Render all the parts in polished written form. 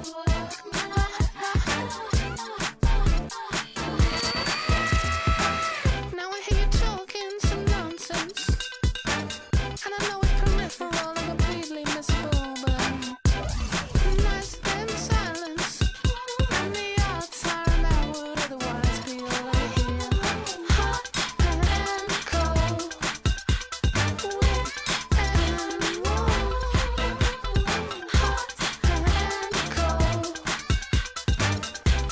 Now I hear you talking some nonsense, and I know it's peripheral and completely missable, but nice than silence, and the odds are that would otherwise be all I hear. Hot and cold, wet and warm. Hot and cold.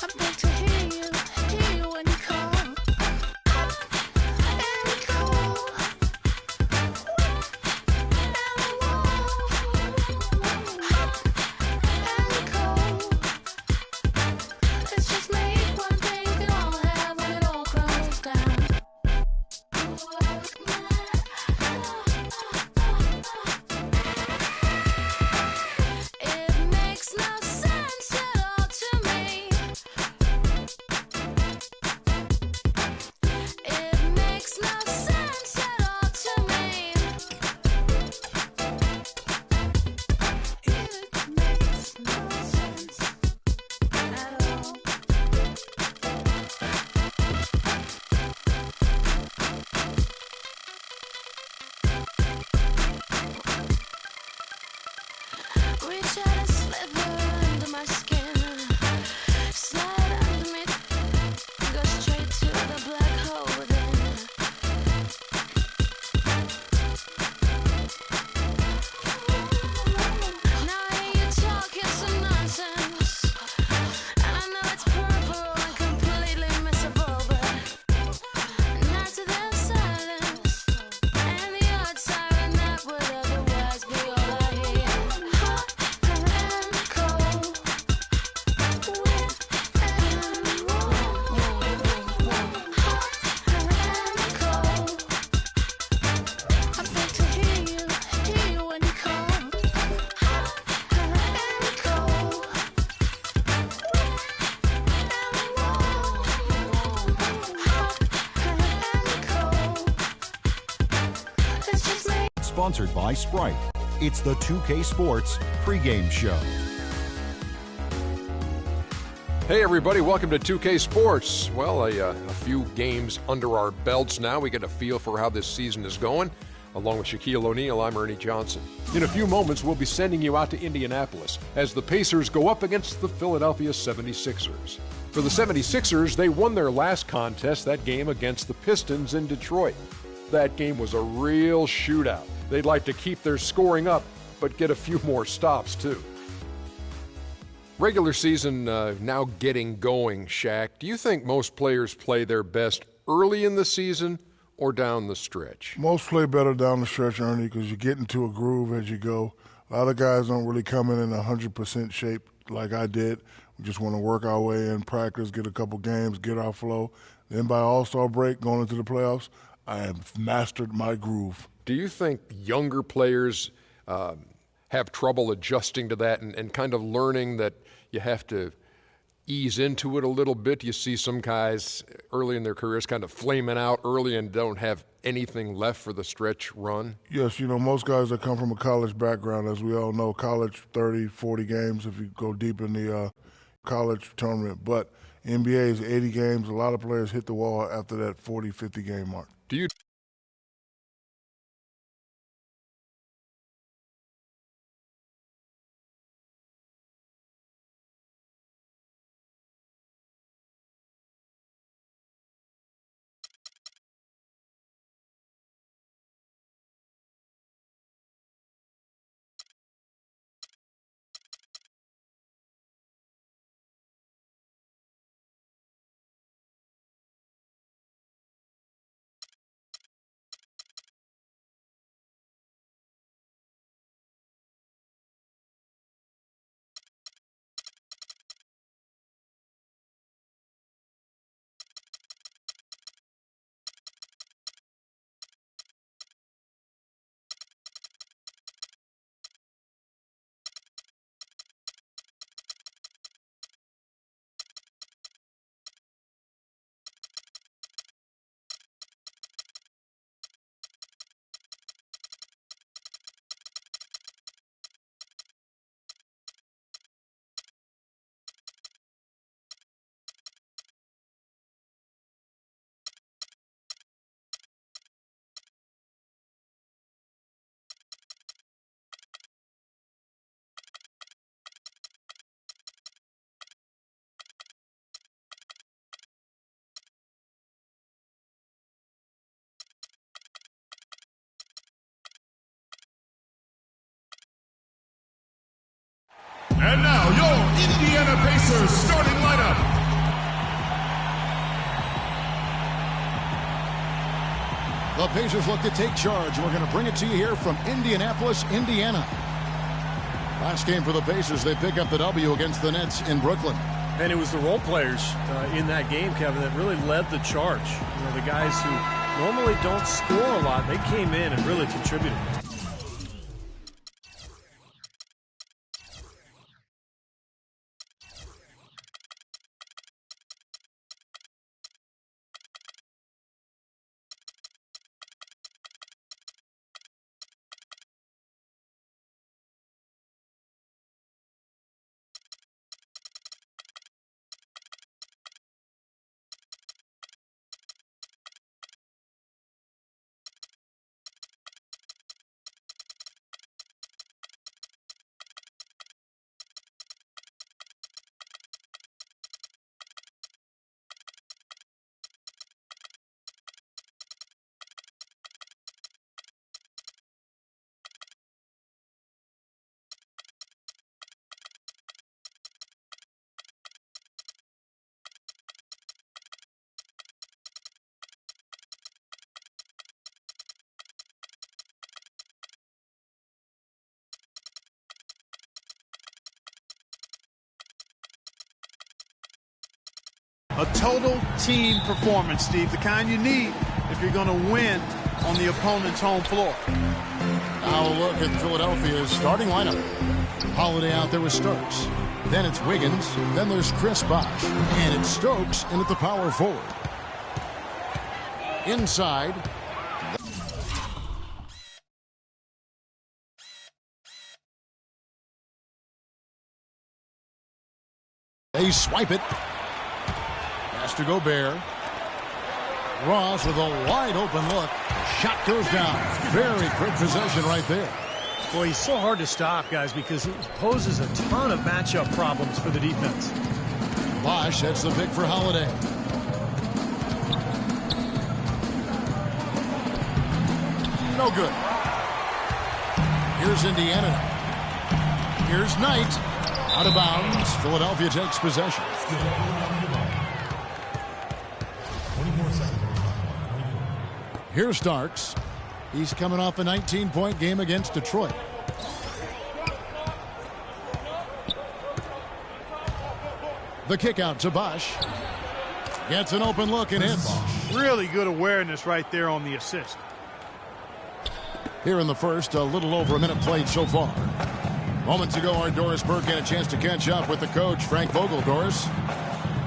I beg to hear you when you call. Hot and cold, let's just make one thing we can all have when it all crumbles down. It makes no sense at all to me. It makes no sense at all to me. It makes no sense at all. Reach out and slither under my skin. Slide under me, go straight to the black hole within. Now I hear you talking some nonsense, and I know it's peripheral and completely missable, but nice than silence, and the odds are that would otherwise be all I hear. Hot and cold, wet and warm. Hot and cold. I beg to hear you when you call. Hot and cold, let's just make. Sponsored by Sprite. It's the 2K Sports pregame show. Hey everybody, welcome to 2K Sports. Well, a few games under our belts now. We get a feel for how this season is going. Along with Shaquille O'Neal, I'm Ernie Johnson. In a few moments, we'll be sending you out to Indianapolis as the Pacers go up against the Philadelphia 76ers. For the 76ers, they won their last contest, that game against the Pistons in Detroit. That game was a real shootout. They'd like to keep their scoring up, but get a few more stops too. Regular season now getting going, Shaq. Do you think most players play their best early in the season or down the stretch? Most play better down the stretch, Ernie, because you get into a groove as you go. A lot of guys don't really come in 100% shape like I did. We just want to work our way in practice, get a couple games, get our flow. Then by All-Star break, going into the playoffs, I have mastered my groove. Do you think younger players have trouble adjusting to that and kind of learning that you have to ease into it a little bit? You see some guys early in their careers kind of flaming out early and don't have anything left for the stretch run? Yes, most guys that come from a college background, as we all know, college 30, 40 games if you go deep in the college tournament. But NBA is 80 games. A lot of players hit the wall after that 40, 50 game mark. Do you And now, your Indiana Pacers starting lineup. The Pacers look to take charge. We're going to bring it to you here from Indianapolis, Indiana. Last game for the Pacers, they pick up the W against the Nets in Brooklyn. And it was the role players in that game, Kevin, that really led the charge. You know, the guys who normally don't score a lot, they came in and really contributed. A total team performance, Steve, the kind you need if you're going to win on the opponent's home floor. Now a look at Philadelphia's starting lineup. Holiday out there with Stokes. Then it's Wiggins. Then there's Chris Bosh. And it's Stokes in at the power forward. Inside. They swipe it. Has to Gobert. Ross with a wide open look. The shot goes down. Very quick possession right there. Boy, he's so hard to stop, guys, because he poses a ton of matchup problems for the defense. Bosh sets the pick for Holiday. No good. Here's Indiana. Here's Knight. Out of bounds. Philadelphia takes possession. Here's Starks. He's coming off a 19-point game against Detroit. The kick out to Bosh. Gets an open look and hits. Really good awareness right there on the assist. Here in the first, a little over a minute played so far. Moments ago, our Doris Burke had a chance to catch up with the coach, Frank Vogel. Doris?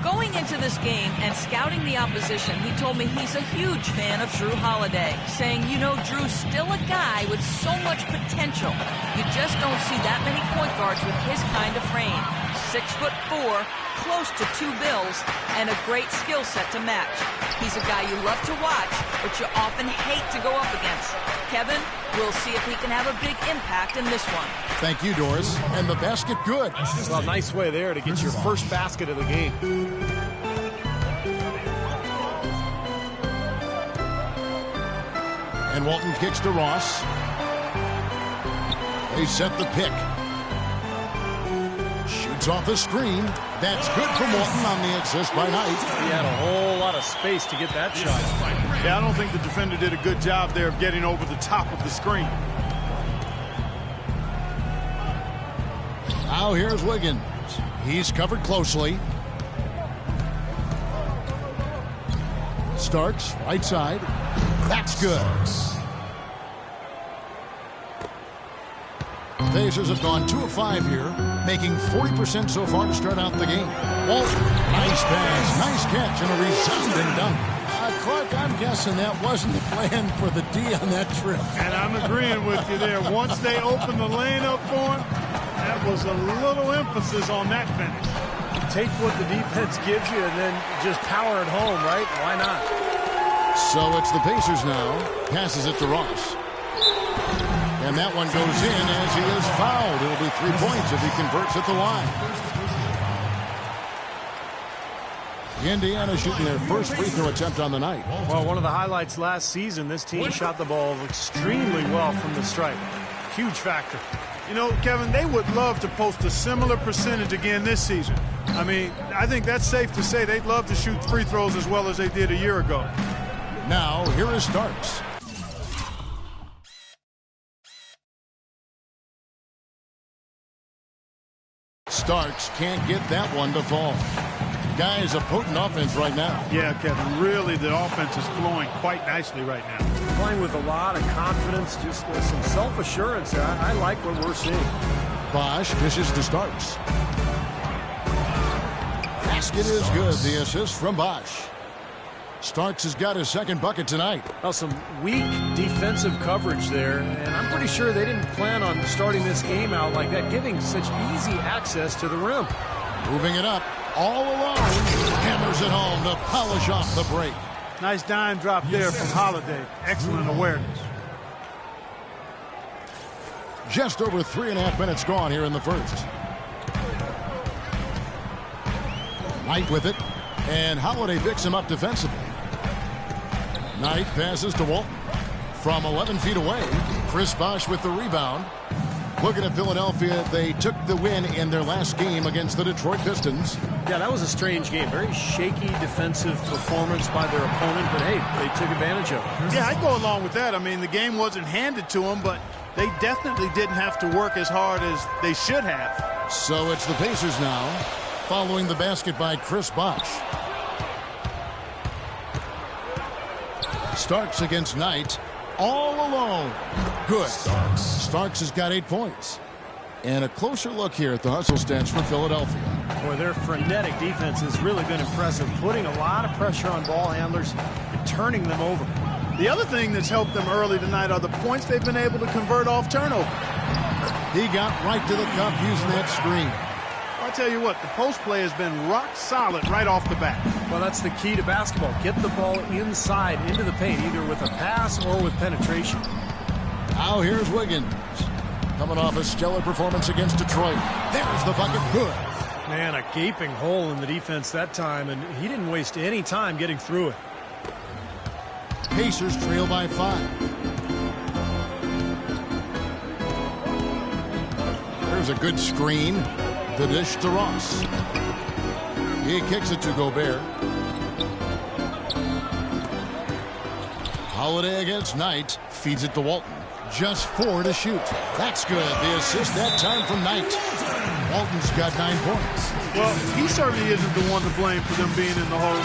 Going into this game and scouting the opposition, he told me he's a huge fan of Drew Holiday, saying, you know, Drew's still a guy with so much potential. You just don't see that many point guards with his kind of frame. 6'4", close to 2 bills, and a great skill set to match. He's a guy you love to watch, but you often hate to go up against. Kevin, we'll see if he can have a big impact in this one. Thank you, Doris. And the basket good. Well, nice way there to get your first basket of the game. And Walton kicks to Ross. They set the pick. Shoots off the screen. That's good from Walton on the assist by Knight. He had a whole lot of space to get that shot. Yeah, I don't think the defender did a good job there of getting over the top of the screen. Now here's Wiggins. He's covered closely. Starks, right side. That's good. Pacers have gone 2 of 5 here, making 40% so far to start out the game. Walton, nice pass, nice catch, and a resounding dunk. Clark, I'm guessing that wasn't the plan for the D on that trip. And I'm agreeing with you there. Once they opened the lane up for him, that was a little emphasis on that finish. Take what the defense gives you and then just power it home, right? Why not? So it's the Pacers now. Passes it to Ross. And that one goes in as he is fouled. It'll be 3 points if he converts at the line. Indiana shooting their first free throw attempt on the night. Well, one of the highlights last season, this team shot the ball extremely well from the stripe. Huge factor. You know, Kevin, they would love to post a similar percentage again this season. I mean, I think that's safe to say they'd love to shoot free throws as well as they did a year ago. Now, here is Starks. Starks can't get that one to fall. Guys, a potent offense right now. Yeah, Kevin, really the offense is flowing quite nicely right now. Playing with a lot of confidence, just some self-assurance. I like what we're seeing. Bosch dishes to Starks. Basket is good. The assist from Bosch. Starks has got his second bucket tonight. Well, some weak defensive coverage there, and I'm pretty sure they didn't plan on starting this game out like that, giving such easy access to the rim. Moving it up, all alone. Hammers it home to polish off the break. Nice dime drop there from Holiday. Excellent awareness. Just over 3.5 minutes gone here in the first. Knight with it, and Holiday picks him up defensively. Knight passes to Walton. From 11 feet away, Chris Bosh with the rebound. Looking at Philadelphia, they took the win in their last game against the Detroit Pistons. Yeah, that was a strange game. Very shaky defensive performance by their opponent, but hey, they took advantage of it. Yeah, I'd go along with that. I mean, the game wasn't handed to them, but they definitely didn't have to work as hard as they should have. So it's the Pacers now, following the basket by Chris Bosh. Starks against Knight, all alone. Good. Starks has got 8 points. And a closer look here at the hustle stats for Philadelphia. Boy, their frenetic defense has really been impressive, putting a lot of pressure on ball handlers and turning them over. The other thing that's helped them early tonight are the points they've been able to convert off turnover. He got right to the cup using that screen. I'll tell you what, the post play has been rock solid right off the bat. Well, that's the key to basketball. Get the ball inside into the paint, either with a pass or with penetration. Now here's Wiggins. Coming off a stellar performance against Detroit. There's the bucket. Good. Man, a gaping hole in the defense that time, and he didn't waste any time getting through it. Pacers trail by 5. There's a good screen. The dish to Ross. He kicks it to Gobert. Holiday against Knight. Feeds it to Walton. Just 4 to shoot. That's good. The assist that time from Knight. Walton's got 9 points. Well, he certainly isn't the one to blame for them being in the hole.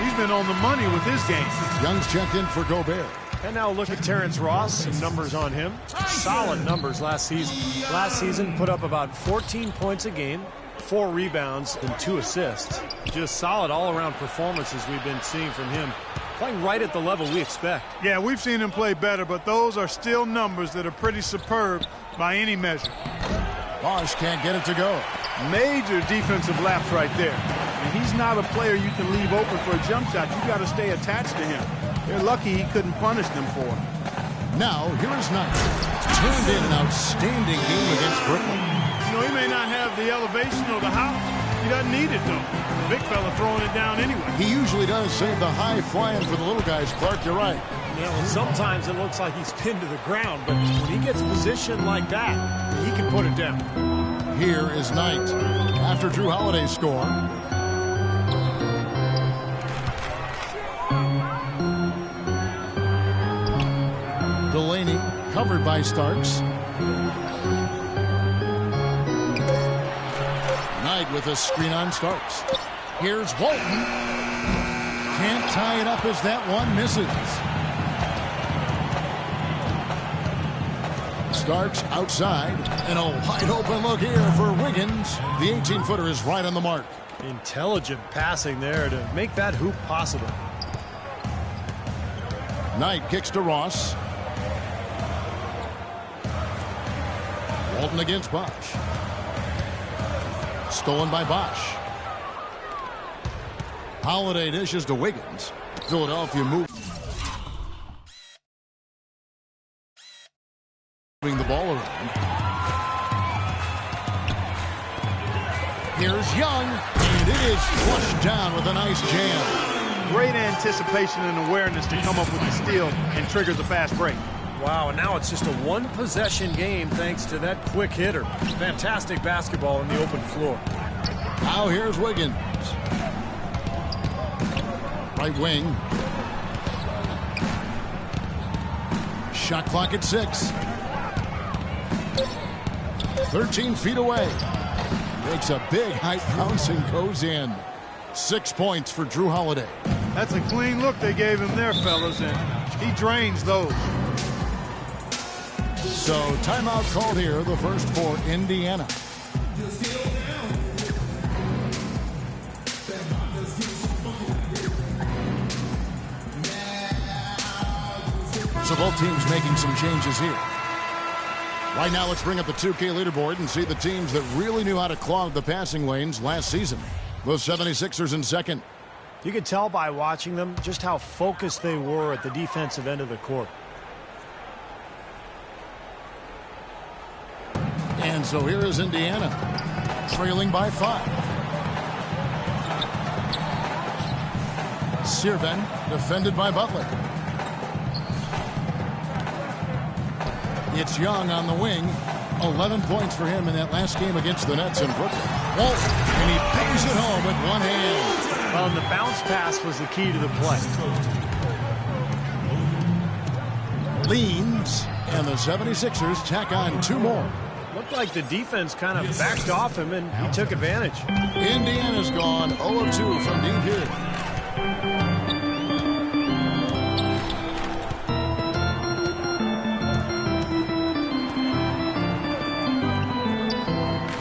He's been on the money with his game. Young's checked in for Gobert. And now look at Terrence Ross. Some numbers on him. Solid numbers last season. Last season put up about 14 points a game, 4 rebounds, and 2 assists. Just solid all-around performances we've been seeing from him. Playing right at the level we expect. Yeah, we've seen him play better, but those are still numbers that are pretty superb by any measure. Bosh can't get it to go. Major defensive lapse right there. And he's not a player you can leave open for a jump shot. You got to stay attached to him. They're lucky he couldn't punish them for it. Now, here is Knight. Turned in an outstanding game against Brooklyn. You know, he may not have the elevation or the house. He doesn't need it, though. The big fella throwing it down anyway. He usually does save the high flying for the little guys. Clark, you're right. Yeah, well, sometimes it looks like he's pinned to the ground, but when he gets positioned like that, he can put it down. Here is Knight. After Drew Holiday's score. Delaney covered by Starks. Knight with a screen on Starks. Here's Walton. Can't tie it up as that one misses. Starks outside. And a wide open look here for Wiggins. The 18-footer is right on the mark. Intelligent passing there to make that hoop possible. Knight kicks to Ross. Walton against Bosh. Stolen by Bosh. Holiday dishes to Wiggins. Philadelphia moving the ball around. Here's Young, and it is flushed down with a nice jam. Great anticipation and awareness to come up with the steal and trigger the fast break. Wow, and now it's just a one-possession game thanks to that quick hitter. Fantastic basketball in the open floor. Now here's Wiggins. Right wing. Shot clock at 6. 13 feet away. Makes a big high bounce and goes in. 6 points for Drew Holiday. That's a clean look they gave him there, fellas, and he drains those. So timeout called here, the first for Indiana. So both teams making some changes here. Right now, let's bring up the 2K leaderboard and see the teams that really knew how to clog the passing lanes last season. The 76ers in second. You could tell by watching them just how focused they were at the defensive end of the court. And so here is Indiana, trailing by 5. Sirven, defended by Butler. It's Young on the wing. 11 points for him in that last game against the Nets in Brooklyn. Walton, and he pays it home with one hand. Well, and the bounce pass was the key to the play. Leans, and the 76ers tack on 2 more. Looked like the defense kind of backed off him, and he took advantage. Indiana's gone 0 of 2 from deep here.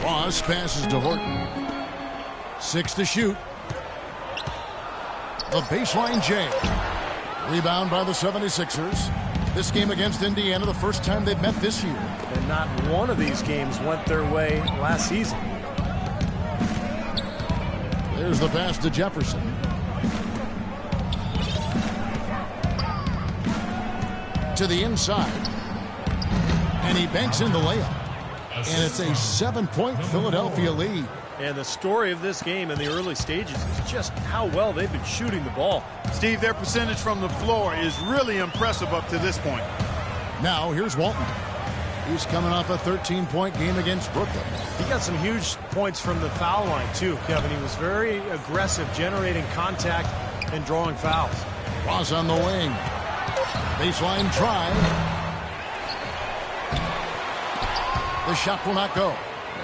Ross passes to Horton. 6 to shoot. The baseline J. Rebound by the 76ers. This game against Indiana, the first time they've met this year. And not one of these games went their way last season. There's the pass to Jefferson. To the inside. And he banks in the layup. And it's a 7-point Philadelphia lead. And the story of this game in the early stages is just how well they've been shooting the ball. Steve, their percentage from the floor is really impressive up to this point. Now here's Walton. He's coming off a 13-point game against Brooklyn. He got some huge points from the foul line, too, Kevin. He was very aggressive, generating contact and drawing fouls. Ross on the wing. Baseline try. The shot will not go.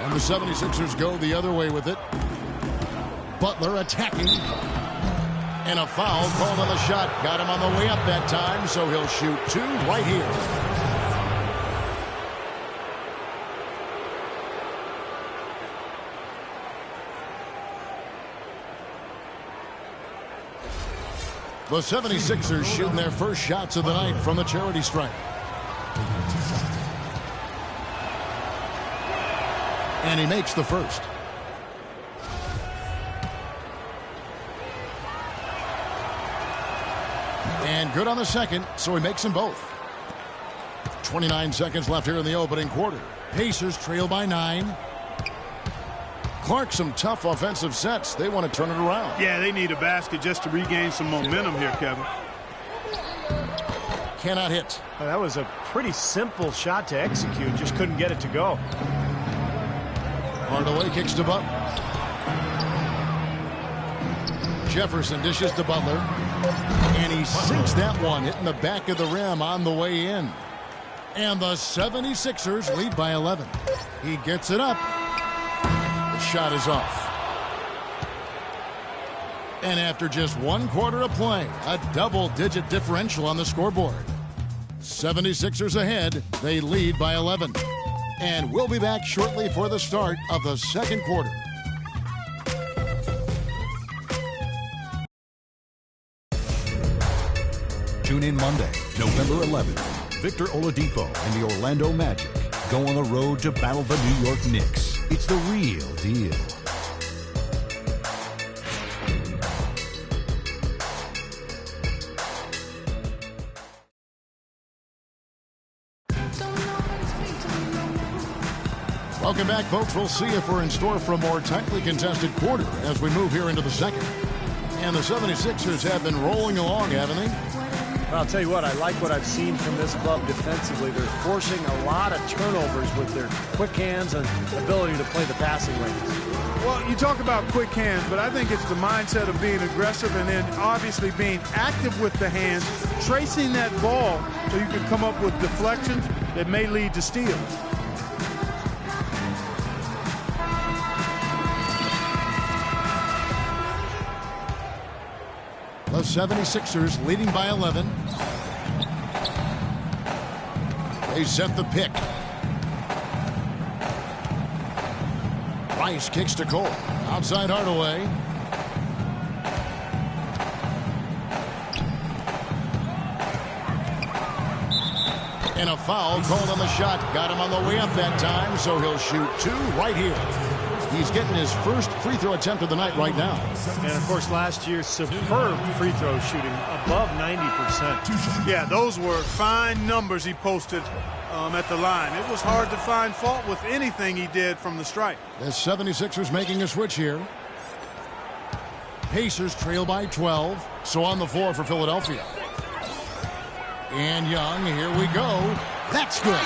And the 76ers go the other way with it. Butler attacking. And a foul called on the shot. Got him on the way up that time, so he'll shoot 2 right here. The 76ers shooting their first shots of the night from the charity stripe. And he makes the first. And good on the second, so he makes them both. 29 seconds left here in the opening quarter. Pacers trail by 9. Clark, some tough offensive sets. They want to turn it around. Yeah, they need a basket just to regain some momentum here, Kevin. Cannot hit. That was a pretty simple shot to execute. Just couldn't get it to go. Hardaway kicks to Butler. Jefferson dishes to Butler. And he sinks that one, hitting the back of the rim on the way in. And the 76ers lead by 11. He gets it up. The shot is off. And after just 1 quarter of play, a double-digit differential on the scoreboard. 76ers ahead. They lead by 11. And we'll be back shortly for the start of the second quarter. Tune in Monday, November 11th. Victor Oladipo and the Orlando Magic go on the road to battle the New York Knicks. It's the real deal. Welcome back, folks. We'll see if we're in store for a more tightly contested quarter as we move here into the second. And the 76ers have been rolling along, haven't they? Well, I'll tell you what, I like what I've seen from this club defensively. They're forcing a lot of turnovers with their quick hands and ability to play the passing lanes. Well, you talk about quick hands, but I think it's the mindset of being aggressive and then obviously being active with the hands, tracing that ball so you can come up with deflections that may lead to steals. The 76ers leading by 11. They set the pick. Rice kicks to Cole. Outside Hardaway. And a foul called on the shot. Got him on the way up that time, so he'll shoot two right here. He's getting his first free throw attempt of the night right now. And, of course, last year's superb free throw shooting, above 90%. Yeah, those were fine numbers he posted at the line. It was hard to find fault with anything he did from the stripe. The 76ers making a switch here. Pacers trail by 12, so on the floor for Philadelphia. And Young, here we go. That's good.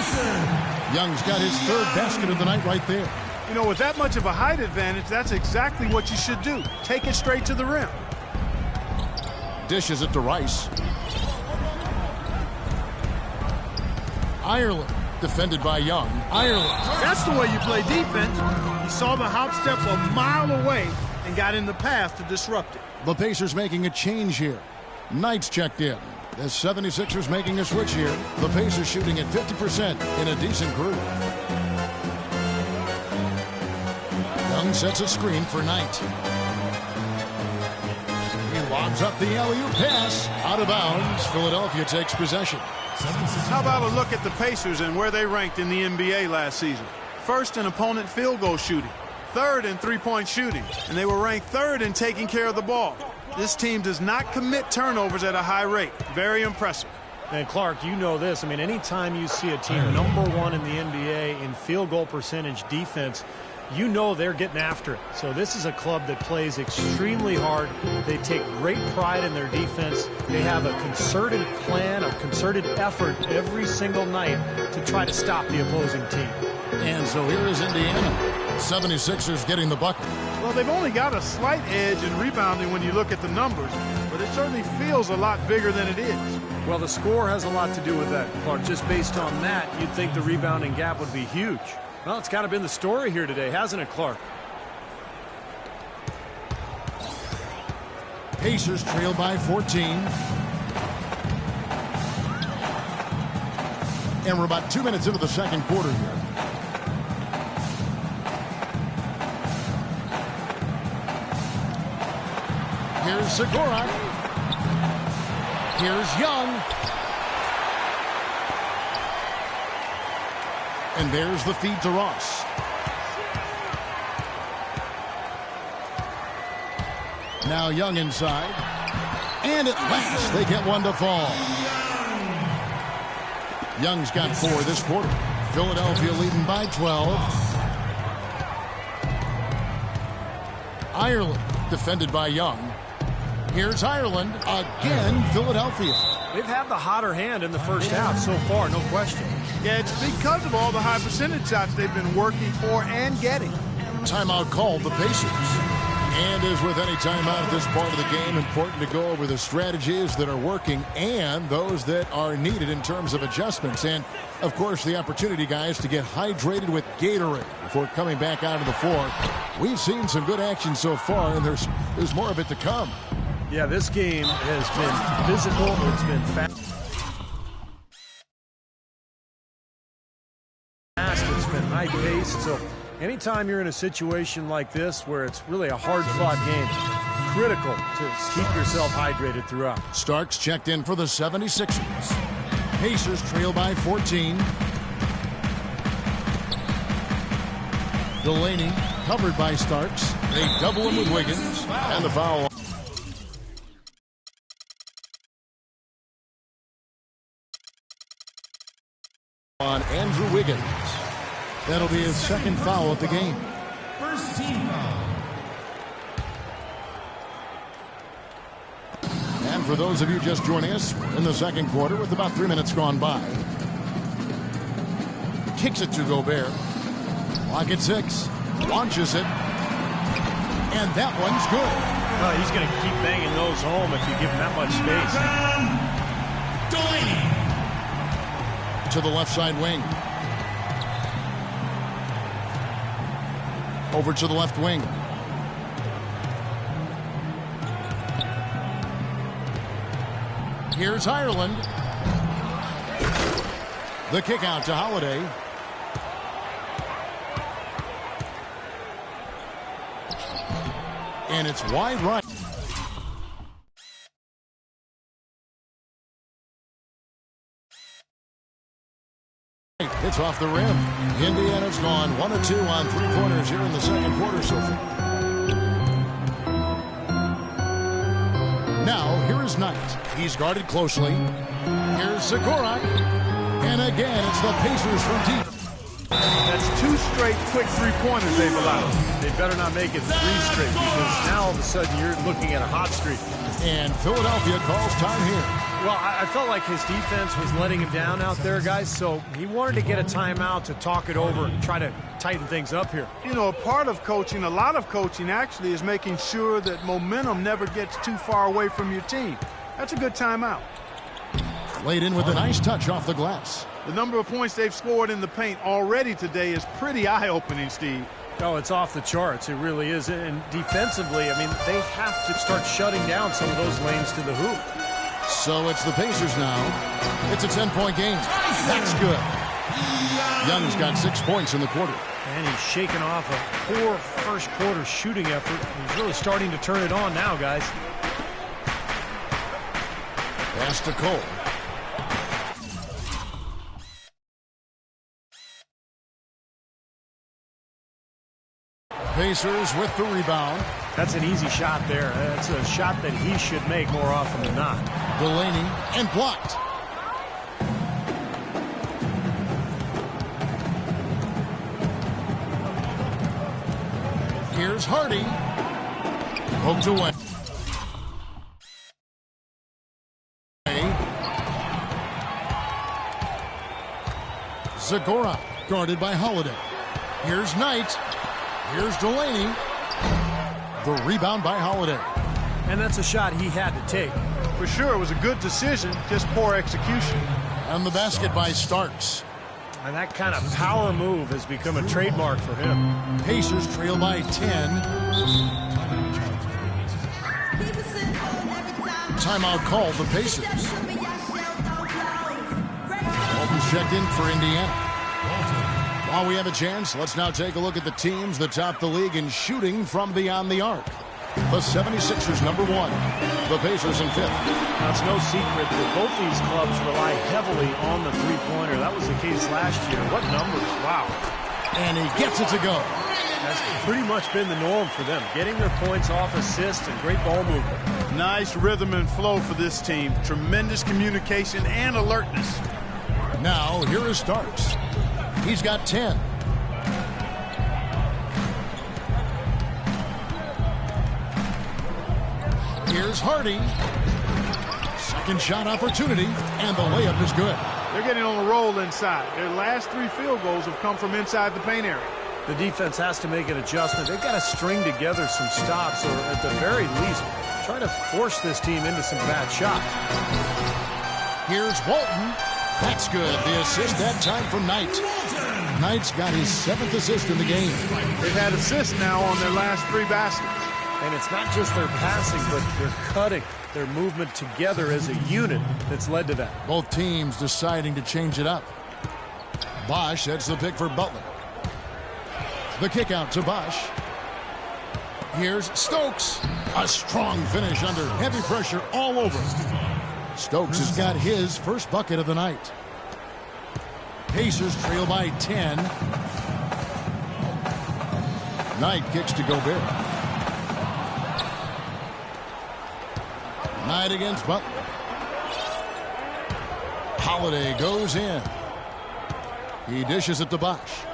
Young's got his third basket of the night right there. You know, with that much of a height advantage, that's exactly what you should do. Take it straight to the rim. Dishes it to Rice. Ireland, defended by Young. Ireland. That's the way you play defense. He saw the hop step a mile away and got in the path to disrupt it. The Pacers making a change here. Knight's checked in. The 76ers making a switch here. The Pacers shooting at 50% in a decent group. Young sets a screen for Knight. He lobs up the alley-oop pass. Out of bounds. Philadelphia takes possession. How about a look at the Pacers and where they ranked in the NBA last season? First in opponent field goal shooting. Third in three-point shooting. And they were ranked third in taking care of the ball. This team does not commit turnovers at a high rate. Very impressive. And Clark, you know this. I mean, anytime you see a team #1 in the NBA in field goal percentage defense, you know they're getting after it. So this is a club that plays extremely hard. They take great pride in their defense. They have a concerted plan, a concerted effort every single night to try to stop the opposing team. And so here is Indiana. 76ers getting the bucket. Well, they've only got a slight edge in rebounding when you look at the numbers, but it certainly feels a lot bigger than it is. Well, the score has a lot to do with that, Clark. Just based on that, you'd think the rebounding gap would be huge. Well, it's kind of been the story here today, hasn't it, Clark? Pacers trail by 14. And we're about 2 minutes into the second quarter here. Here's Segura. Here's Young. And there's the feed to Ross. Now Young inside. And at last they get one to fall. Young's got 4 this quarter. Philadelphia leading by 12. Ireland defended by Young. Here's Ireland again. Philadelphia. They've had the hotter hand in the first half so far, no question. Yeah, it's because of all the high percentage shots they've been working for and getting. Timeout called the Pacers. And as with any timeout at this part of the game, important to go over the strategies that are working and those that are needed in terms of adjustments. And, of course, the opportunity, guys, to get hydrated with Gatorade before coming back out of the floor. We've seen some good action so far, and there's more of it to come. Yeah, this game has been physical. It's been fast. It's been high-paced. So anytime you're in a situation like this where it's really a hard-fought game, critical to keep yourself hydrated throughout. Starks checked in for the 76ers. Pacers trail by 14. Delaney covered by Starks. They double him with Wiggins. And the foul. On Andrew Wiggins. That'll be his second foul of the game. First team foul. And for those of you just joining us, we're in the second quarter with about 3 minutes gone by. Kicks it to Gobert. Clock at 6. Launches it. And that one's good. Oh, he's going to keep banging those home if you give him that much space. To the left side wing. Over to the left wing. Here's Ireland. The kick out to Holiday. And it's wide right. It's off the rim. Indiana's gone 1 of 2 on 3 pointers here in the second quarter so far. Now, here is Knight. He's guarded closely. Here's Zagorak. And again, it's the Pacers from deep. That's 2 straight quick three-pointers they've allowed. They better not make it 3 straight, because now all of a sudden you're looking at a hot streak. And Philadelphia calls time here. Well, I felt like his defense was letting him down out there, guys, so he wanted to get a timeout to talk it over and try to tighten things up here. You know, a part of coaching, a lot of coaching actually, is making sure that momentum never gets too far away from your team. That's a good timeout. Laid in with a nice touch off the glass. The number of points they've scored in the paint already today is pretty eye-opening, Steve. Oh, it's off the charts. It really is. And defensively, I mean, they have to start shutting down some of those lanes to the hoop. So it's the Pacers now. It's a 10-point game. That's good. Young's got 6 points in the quarter. And he's shaking off a poor first quarter shooting effort. He's really starting to turn it on now, guys. Pass to Cole. Pacers with the rebound. That's an easy shot there. That's a shot that he should make more often than not. Delaney, and blocked. Here's Hardy. Poked away. Zagorak, guarded by Holiday. Here's Knight. Here's Delaney. The rebound by Holiday. And that's a shot he had to take. For sure, it was a good decision, just poor execution. And the basket by Starks. And that kind of power move has become a trademark for him. Pacers trail by 10. Timeout called the Pacers. Walton's checked in for Indiana. While we have a chance, let's now take a look at the teams that top the league in shooting from beyond the arc. The 76ers, number 1. The Pacers in 5th. Now, it's no secret that both these clubs rely heavily on the three-pointer. That was the case last year. What numbers? Wow. And he gets it to go. That's pretty much been the norm for them, getting their points off assists and great ball movement. Nice rhythm and flow for this team. Tremendous communication and alertness. Now, here is Starks. He's got 10. Here's Hardy. Second shot opportunity, and the layup is good. They're getting on a roll inside. Their last 3 field goals have come from inside the paint area. The defense has to make an adjustment. They've got to string together some stops, or at the very least, try to force this team into some bad shots. Here's Walton. That's good. The assist that time from Knight. Knight's got his 7th assist in the game. They've had assists now on their last 3 baskets. And it's not just their passing, but their cutting, their movement together as a unit that's led to that. Both teams deciding to change it up. Bosch sets the pick for Butler. The kick out to Bosch. Here's Stokes. A strong finish under heavy pressure all over. Stokes has got his first bucket of the night. Pacers trail by 10. Knight kicks to Gobert. Knight against Butler. Holiday goes in. He dishes it to Bosch.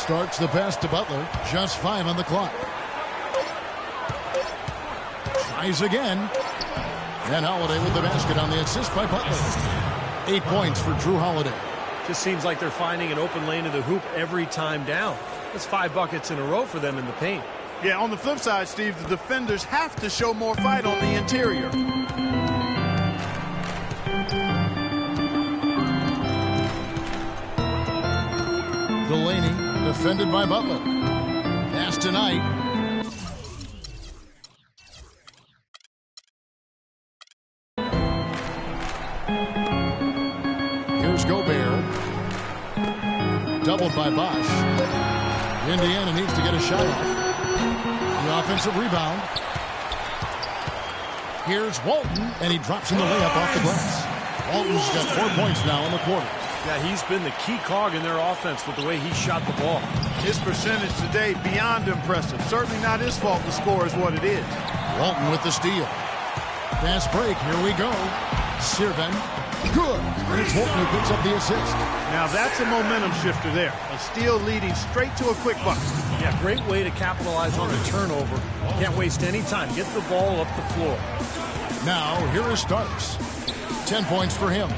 Starks the pass to Butler. Just 5 on the clock. Tries again. And Holiday with the basket on the assist by Butler. 8 points for Drew Holiday. Just seems like they're finding an open lane to the hoop every time down. That's 5 buckets in a row for them in the paint. Yeah, on the flip side, Steve, the defenders have to show more fight on the interior. Delaney, defended by Butler. Pass tonight. Here's Gobert. Doubled by Bosch. Indiana needs to get a shot off. The offensive rebound. Here's Walton, and he drops in the layup off the glass. Walton's got 4 points now in the quarter. Yeah, he's been the key cog in their offense with the way he shot the ball. His percentage today beyond impressive. Certainly not his fault the score is what it is. Walton with the steal. Fast break. Here we go. Sirven. Good. And it's Walton who picks up the assist. Now that's a momentum shifter there. A steal leading straight to a quick bucket. Yeah, great way to capitalize on a turnover. Can't waste any time. Get the ball up the floor. Now, here is Starks. 10 points for him.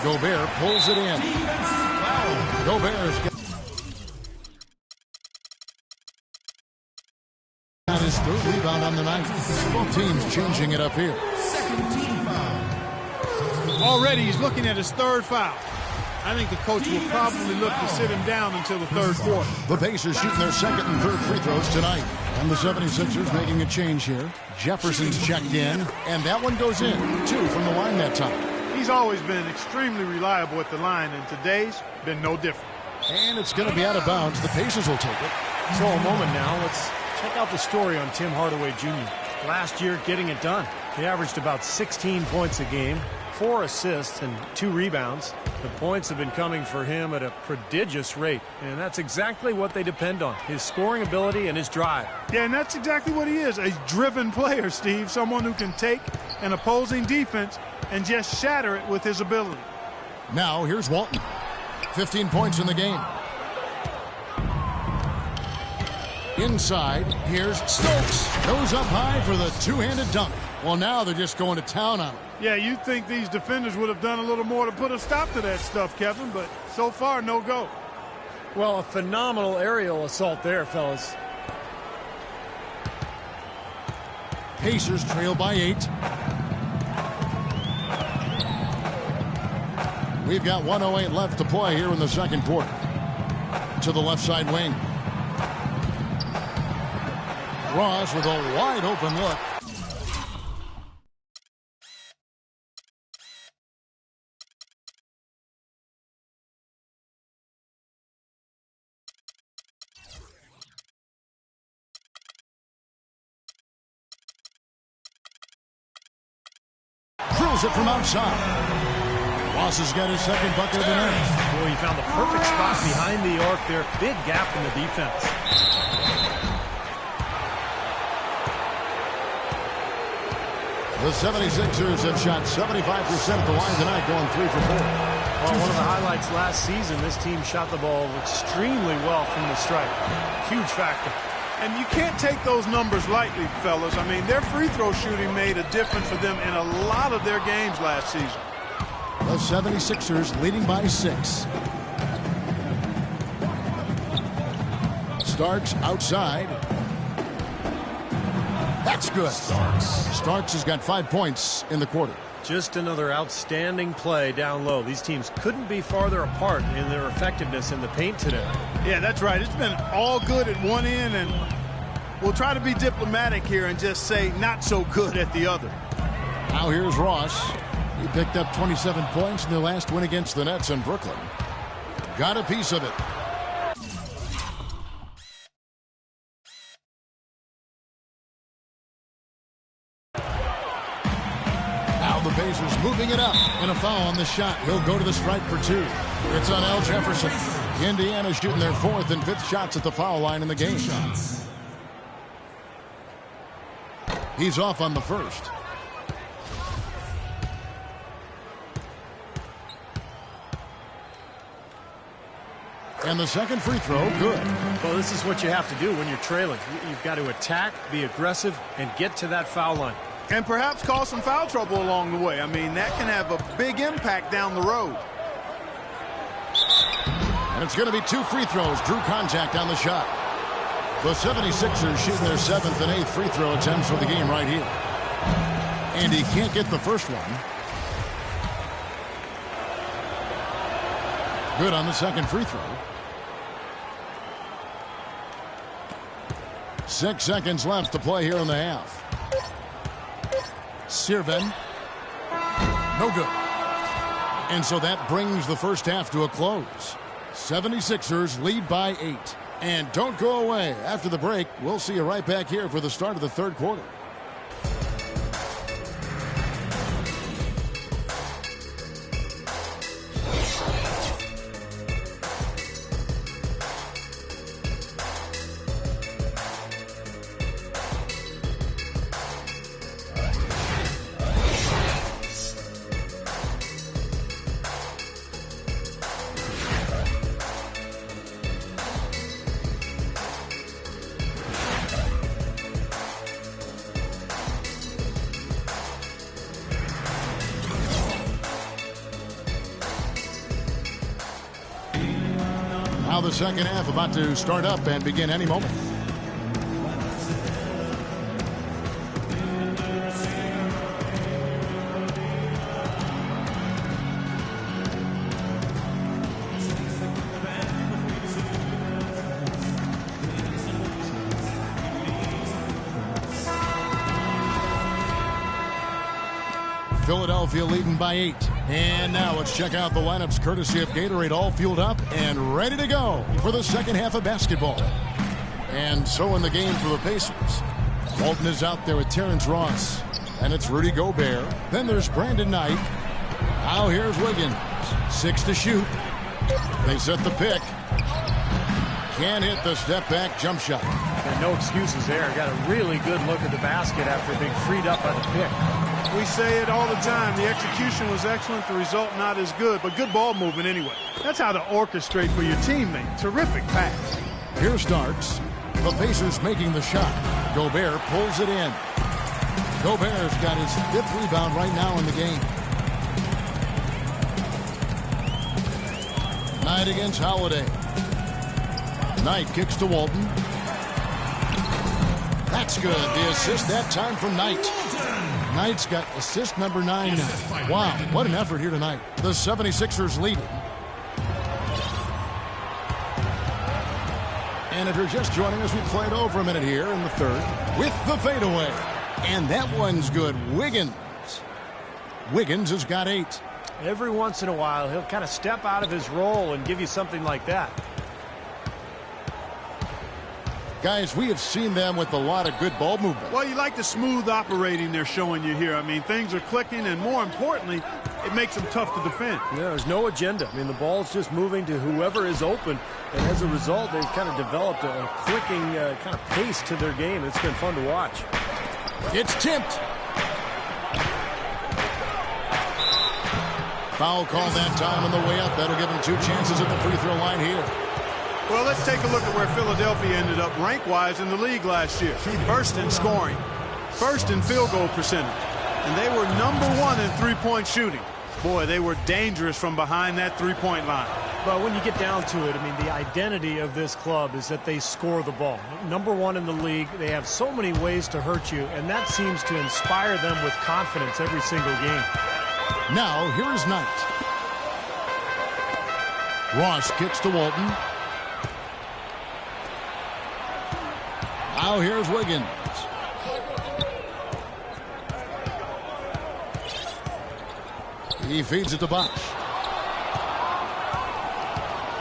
Gobert pulls it in. Gobert's got his 3rd rebound on the night. Both teams changing it up here. Already he's looking at his 3rd foul. I think the coach will probably look to sit him down until the 3rd quarter. The Pacers shooting their 2nd and 3rd free throws tonight. And the 76ers making a change here. Jefferson's checked in, and that one goes in. 2 from the line that time. He's always been extremely reliable at the line, and today's been no different. And it's going to be out of bounds. The Pacers will take it. So a moment now, let's check out the story on Tim Hardaway Jr. Last year, getting it done. He averaged about 16 points a game, 4 assists, and 2 rebounds. The points have been coming for him at a prodigious rate, and that's exactly what they depend on, his scoring ability and his drive. Yeah, and that's exactly what he is, a driven player, Steve, someone who can take an opposing defense and just shatter it with his ability. Now, here's Walton. 15 points in the game. Inside, here's Stokes. Goes up high for the 2-handed dunk. Well, now they're just going to town on him. Yeah, you'd think these defenders would have done a little more to put a stop to that stuff, Kevin, but so far, no go. Well, a phenomenal aerial assault there, fellas. Pacers trail by 8. We've got 1:08 left to play here in the 2nd quarter. To the left side wing. Ross with a wide open look. Drills it from outside. Ross has got his 2nd bucket of the night. Boy, he found the perfect spot behind the arc there. Big gap in the defense. The 76ers have shot 75% at the line tonight, going 3 for 4. Well, one of the highlights last season, this team shot the ball extremely well from the stripe. Huge factor. And you can't take those numbers lightly, fellas. I mean, their free throw shooting made a difference for them in a lot of their games last season. The 76ers leading by 6. Starks outside. That's good. Starks has got 5 points in the quarter. Just another outstanding play down low. These teams couldn't be farther apart in their effectiveness in the paint today. Yeah, that's right. It's been all good at one end, and we'll try to be diplomatic here and just say not so good at the other. Now here's Ross. He picked up 27 points in the last win against the Nets in Brooklyn. Got a piece of it. Now the Pacers moving it up, and a foul on the shot. He'll go to the stripe for 2. It's on Al Jefferson. Indiana shooting their 4th and 5th shots at the foul line in the game. He's off on the 1st. And the second free throw, good. Well, this is what you have to do when you're trailing. You've got to attack, be aggressive, and get to that foul line. And perhaps cause some foul trouble along the way. I mean, that can have a big impact down the road. And it's going to be 2 free throws. Drew contact on the shot. The 76ers shooting their 7th and 8th free throw attempts for the game right here. And he can't get the first one. Good on the second free throw. 6 seconds left to play here in the half. Sirven. No good. And so that brings the first half to a close. 76ers lead by 8. And don't go away. After the break, we'll see you right back here for the start of the third quarter. Now the second half about to start up and begin any moment. Philadelphia leading by 8. And now let's check out the lineups courtesy of Gatorade, all fueled up and ready to go for the second half of basketball. And so in the game for the Pacers. Walton is out there with Terrence Ross. And it's Rudy Gobert. Then there's Brandon Knight. Now here's Wiggins. 6 to shoot. They set the pick. Can't hit the step back jump shot. And no excuses there. Got a really good look at the basket after being freed up by the pick. We say it all the time. The execution was excellent. The result not as good, but good ball movement anyway. That's how to orchestrate for your teammate. Terrific pass. Here Starks. The Pacers making the shot. Gobert pulls it in. Gobert's got his 5th rebound right now in the game. Knight against Holiday. Knight kicks to Walton. That's good. The assist that time from Knight. Knight's got assist number 9 now. Wow, what an effort here tonight. The 76ers lead it. And if you're just joining us, we played over a minute here in the third with the fadeaway. And that one's good. Wiggins. Wiggins has got 8. Every once in a while, he'll kind of step out of his role and give you something like that. Guys, we have seen them with a lot of good ball movement. Well, you like the smooth operating they're showing you here. I mean, things are clicking, and more importantly, it makes them tough to defend. Yeah, there's no agenda. I mean, the ball's just moving to whoever is open, and as a result, they've kind of developed a clicking kind of pace to their game. It's been fun to watch. It's tipped. Foul call that time on the way up. That'll give them 2 chances at the free throw line here. Well, let's take a look at where Philadelphia ended up rank-wise in the league last year. First in scoring, first in field goal percentage, and they were number 1 in three-point shooting. Boy, they were dangerous from behind that three-point line. But when you get down to it, I mean, the identity of this club is that they score the ball. Number 1 in the league. They have so many ways to hurt you, and that seems to inspire them with confidence every single game. Now, here is Knight. Ross kicks to Walton. Now here's Wiggins. He feeds it to Bosh.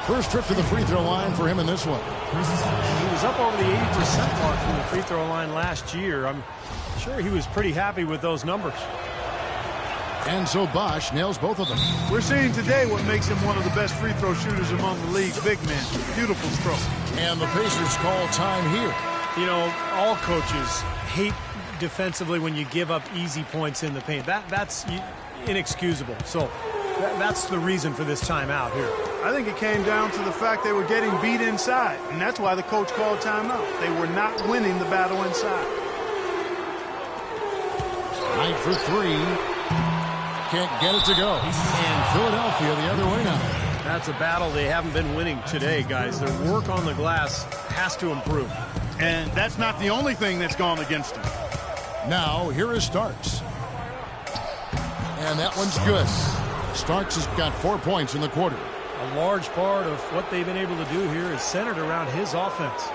First trip to the free throw line for him in this one. He was up over the 80% mark from the free throw line last year. I'm sure he was pretty happy with those numbers. And so Bosh nails both of them. We're seeing today what makes him one of the best free throw shooters among the league's big men. Beautiful stroke. And the Pacers call time here. You know, all coaches hate defensively when you give up easy points in the paint. That's inexcusable. So That's the reason for this timeout here. I think it came down to the fact they were getting beat inside, and that's why the coach called timeout. They were not winning the battle inside. Knight for three. Can't get it to go. And Philadelphia the other way now. That's a battle they haven't been winning today, guys. Their work on the glass has to improve. And that's not the only thing that's gone against them. Now, here is Starks. And that one's good. Starks has got 4 points in the quarter. A large part of what they've been able to do here is centered around his offense.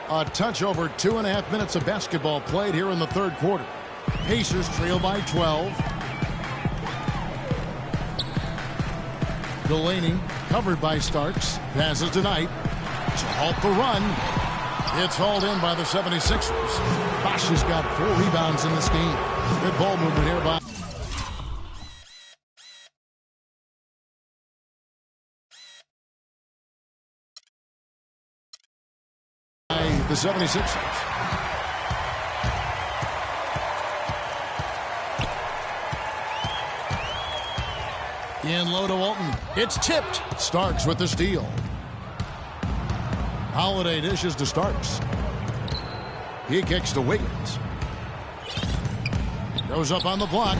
A touch over 2.5 minutes of basketball played here in the third quarter. Pacers trail by 12. Delaney covered by Starks. Passes to Knight to halt the run. It's hauled in by the 76ers. Bosch has got 4 rebounds in this game. Good ball movement here by the 76ers. In low to Walton. It's tipped. Starks with the steal. Holiday dishes to Starks. He kicks to Wiggins. Goes up on the block,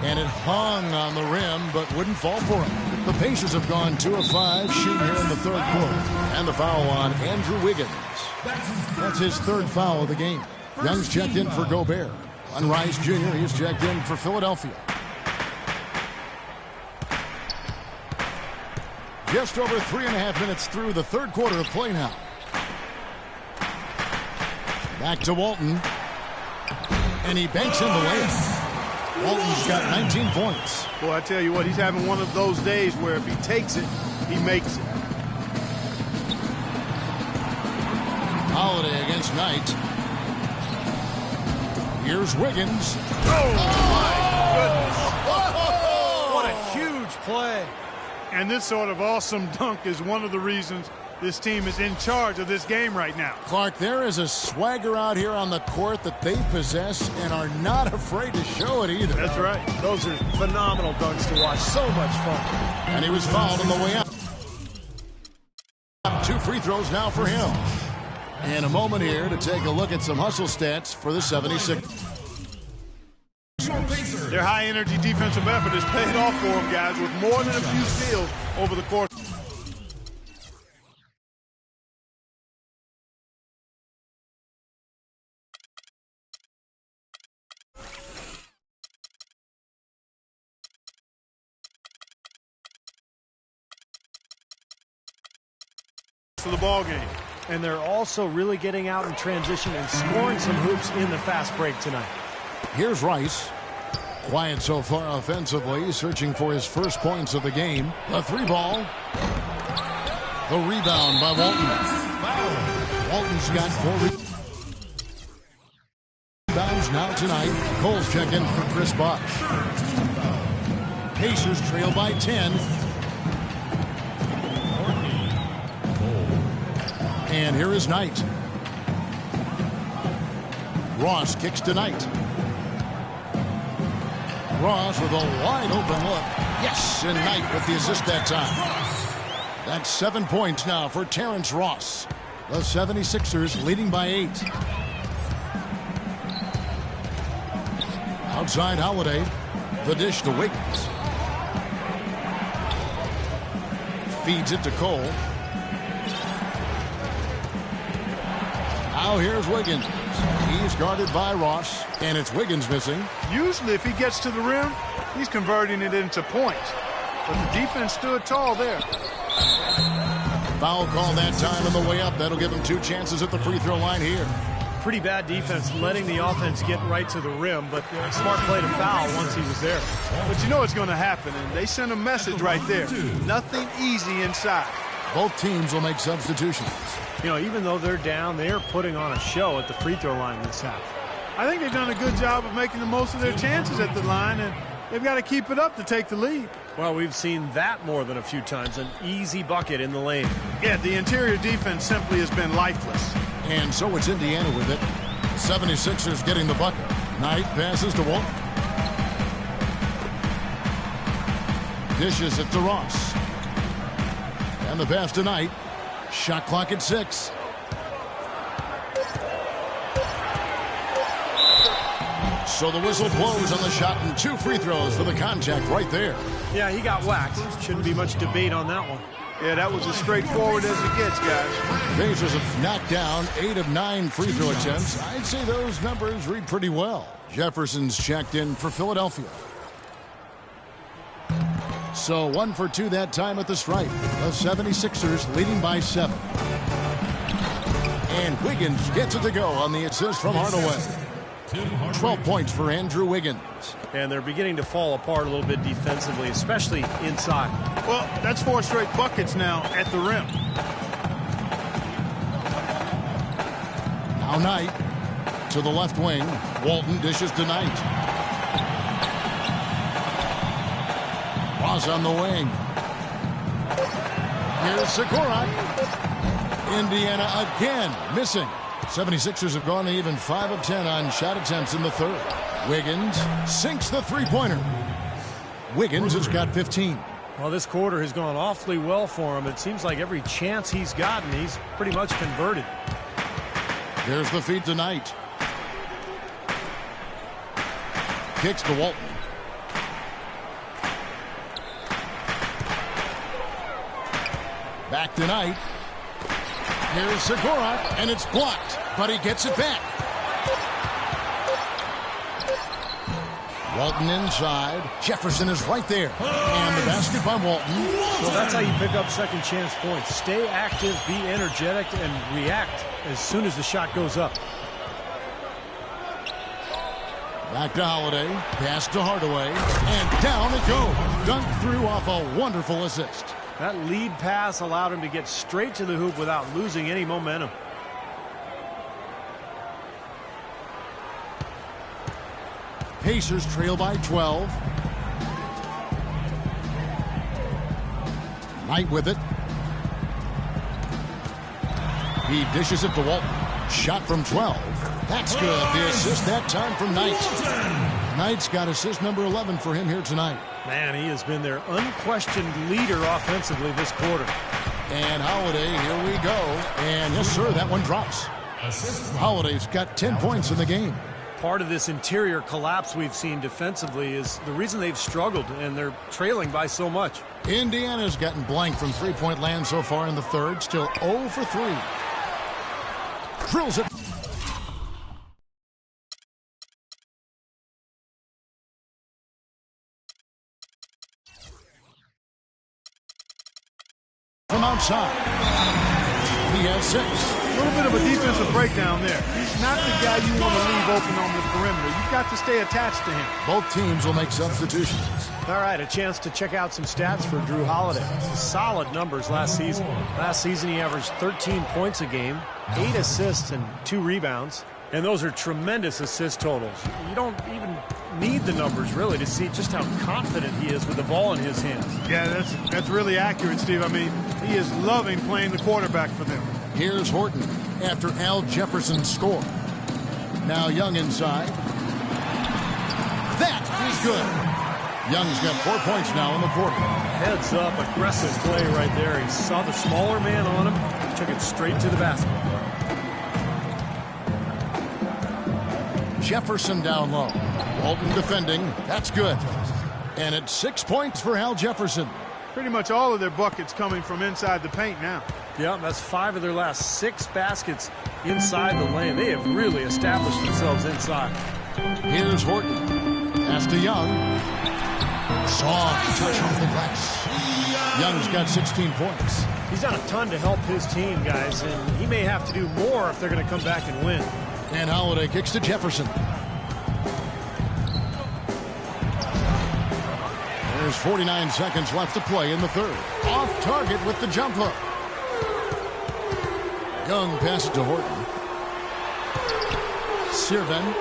and it hung on the rim, but wouldn't fall for him. The Pacers have gone 2 of 5 shooting here in the third quarter. And the foul on Andrew Wiggins. That's his third foul of the game. Young's checked in for Gobert. Rice Jr. He's checked in for Philadelphia. Just over 3.5 minutes through the third quarter of play now. Back to Walton. And he banks in the layup. Walton's got 19 points. Boy, I tell you what, he's having one of those days where if he takes it, he makes it. Holiday against Knight. Here's Wiggins. Oh, my goodness. What a huge play. And this sort of awesome dunk is one of the reasons this team is in charge of this game right now. Clark, there is a swagger out here on the court that they possess and are not afraid to show it either. That's right. Those are phenomenal dunks to watch. So much fun. And he was fouled on the way out. 2 free throws now for him. And a moment here to take a look at some hustle stats for the 76ers. Their high-energy defensive effort has paid off for them, guys, with more than a few steals over the course. For the ball game. And they're also really getting out in transition and scoring some hoops in the fast break tonight. Here's Rice. Quiet so far offensively, searching for his first points of the game. The 3-ball. The rebound by Walton. Walton's got 4 rebounds now tonight. Cole's check in for Chris Bosh. Pacers trail by 10. And here is Knight. Ross kicks to Knight. Ross with a wide open look. Yes, and Knight with the assist that time. That's 7 points now for Terrence Ross. The 76ers leading by 8. Outside Holiday. The dish to Wiggins. Feeds it to Cole. Now here's Wiggins. He's guarded by Ross, and it's Wiggins missing. Usually if he gets to the rim, he's converting it into points. But the defense stood tall there. Foul call that time on the way up. That'll give him 2 chances at the free throw line here. Pretty bad defense letting the offense get right to the rim, but a smart play to foul once he was there. But you know it's going to happen, and they sent a message right there. Nothing easy inside. Both teams will make substitutions. You know, even though they're down, they are putting on a show at the free throw line this half. I think they've done a good job of making the most of their chances at the line, and they've got to keep it up to take the lead. Well, we've seen that more than a few times, an easy bucket in the lane. Yeah, the interior defense simply has been lifeless. And so it's Indiana with it. 76ers getting the bucket. Knight passes to Walton. Dishes it to Ross. And the pass tonight. Shot clock at 6. So the whistle blows on the shot and 2 free throws for the contact right there. Yeah, he got whacked. Shouldn't be much debate on that one. Yeah, that was as straightforward as it gets, guys. Pacers have knocked down 8 of 9 free throw attempts. I'd say those numbers read pretty well. Jefferson's checked in for Philadelphia. So 1 for 2 that time at the stripe. The 76ers leading by 7. And Wiggins gets it to go on the assist from Hardaway. 12 points for Andrew Wiggins. And they're beginning to fall apart a little bit defensively, especially inside. Well, that's 4 straight buckets now at the rim. Now Knight to the left wing. Walton dishes to Knight. Ross on the wing. Here's Sikorak. Indiana again missing. 76ers have gone to even 5 of 10 on shot attempts in the third. Wiggins sinks the three-pointer. Wiggins has got 15. Well, this quarter has gone awfully well for him. It seems like every chance he's gotten, he's pretty much converted. There's the feed tonight. Kicks to Walton. Back tonight. Here's Sikorak, and it's blocked, but he gets it back. Walton inside. Jefferson is right there. And the basket by Walton. So that's how you pick up second chance points. Stay active, be energetic, and react as soon as the shot goes up. Back to Holiday. Pass to Hardaway. And down it goes. Dunked through off a wonderful assist. That lead pass allowed him to get straight to the hoop without losing any momentum. Pacers trail by 12. Knight with it. He dishes it to Walton. Shot from 12. That's good. The assist that time from Knight. Knight's got assist number 11 for him here tonight. Man, he has been their unquestioned leader offensively this quarter. And Holiday, here we go. And yes, sir, that one drops. Holiday's got 10 points in the game. Part of this interior collapse we've seen defensively is the reason they've struggled, and they're trailing by so much. Indiana's gotten blank from three-point land so far in the third. Still 0 for 3. Drills it. From outside. He has 6. A little bit of a defensive breakdown there. He's not the guy you want to leave open on the perimeter. You've got to stay attached to him. Both teams will make substitutions. All right, a chance to check out some stats for Drew Holiday. Solid numbers last season. Last season he averaged 13 points a game, 8 assists and 2 rebounds. And those are tremendous assist totals. You don't even need the numbers, really, to see just how confident he is with the ball in his hands. Yeah, that's really accurate, Steve. I mean, he is loving playing the quarterback for them. Here's Horton after Al Jefferson's score. Now Young inside. That is good. Young's got 4 points now in the quarter. Heads up, aggressive play right there. He saw the smaller man on him, took it straight to the basket. Jefferson down low. Walton defending. That's good. And it's 6 points for Al Jefferson. Pretty much all of their buckets coming from inside the paint now. Yeah, that's 5 of their last 6 baskets inside the lane. They have really established themselves inside. Here's Horton. Pass to Young. Soft touch off the glass. Young's got 16 points. He's done a ton to help his team, guys, and he may have to do more if they're going to come back and win. And Holiday kicks to Jefferson. There's 49 seconds left to play in the third. Off target with the jump hook. Young passes to Horton. Sirven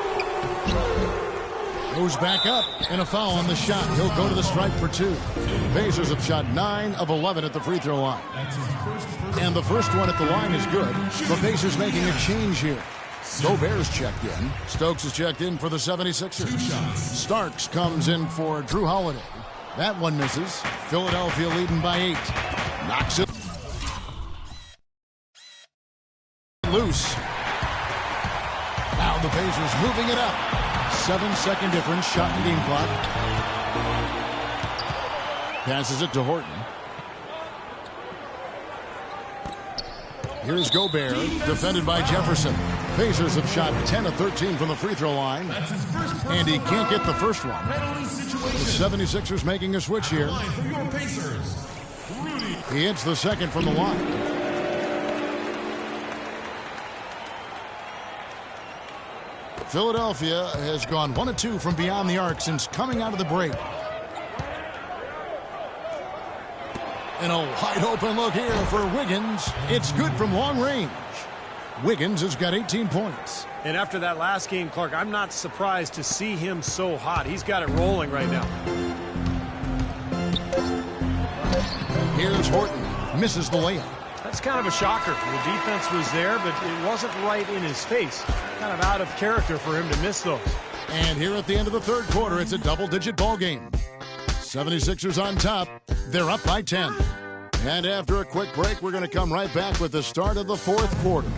goes back up, and a foul on the shot. He'll go to the stripe for 2. The Pacers have shot 9 of 11 at the free throw line. And the first one at the line is good. The Pacers making a change here. Gobert's checked in. Stokes is checked in for the 76ers. Starks comes in for Drew Holiday. That one misses. Philadelphia leading by 8. Knocks it loose. Now the Pacers moving it up. 7-second difference, shot and game clock. Passes it to Horton. Here's Gobert, defended by Jefferson. Pacers have shot 10 of 13 from the free throw line, and he can't get the first one. The 76ers making a switch here. He hits the second from the line. Philadelphia has gone 1 of 2 from beyond the arc since coming out of the break. And a wide open look here for Wiggins. It's good from long range. Wiggins has got 18 points. And after that last game, Clark, I'm not surprised to see him so hot. He's got it rolling right now. Here's Horton. Misses the layup. That's kind of a shocker. The defense was there, but it wasn't right in his face. Kind of out of character for him to miss those. And here at the end of the third quarter, it's a double-digit ball game. 76ers on top. They're up by 10. And after a quick break, we're going to come right back with the start of the fourth quarter.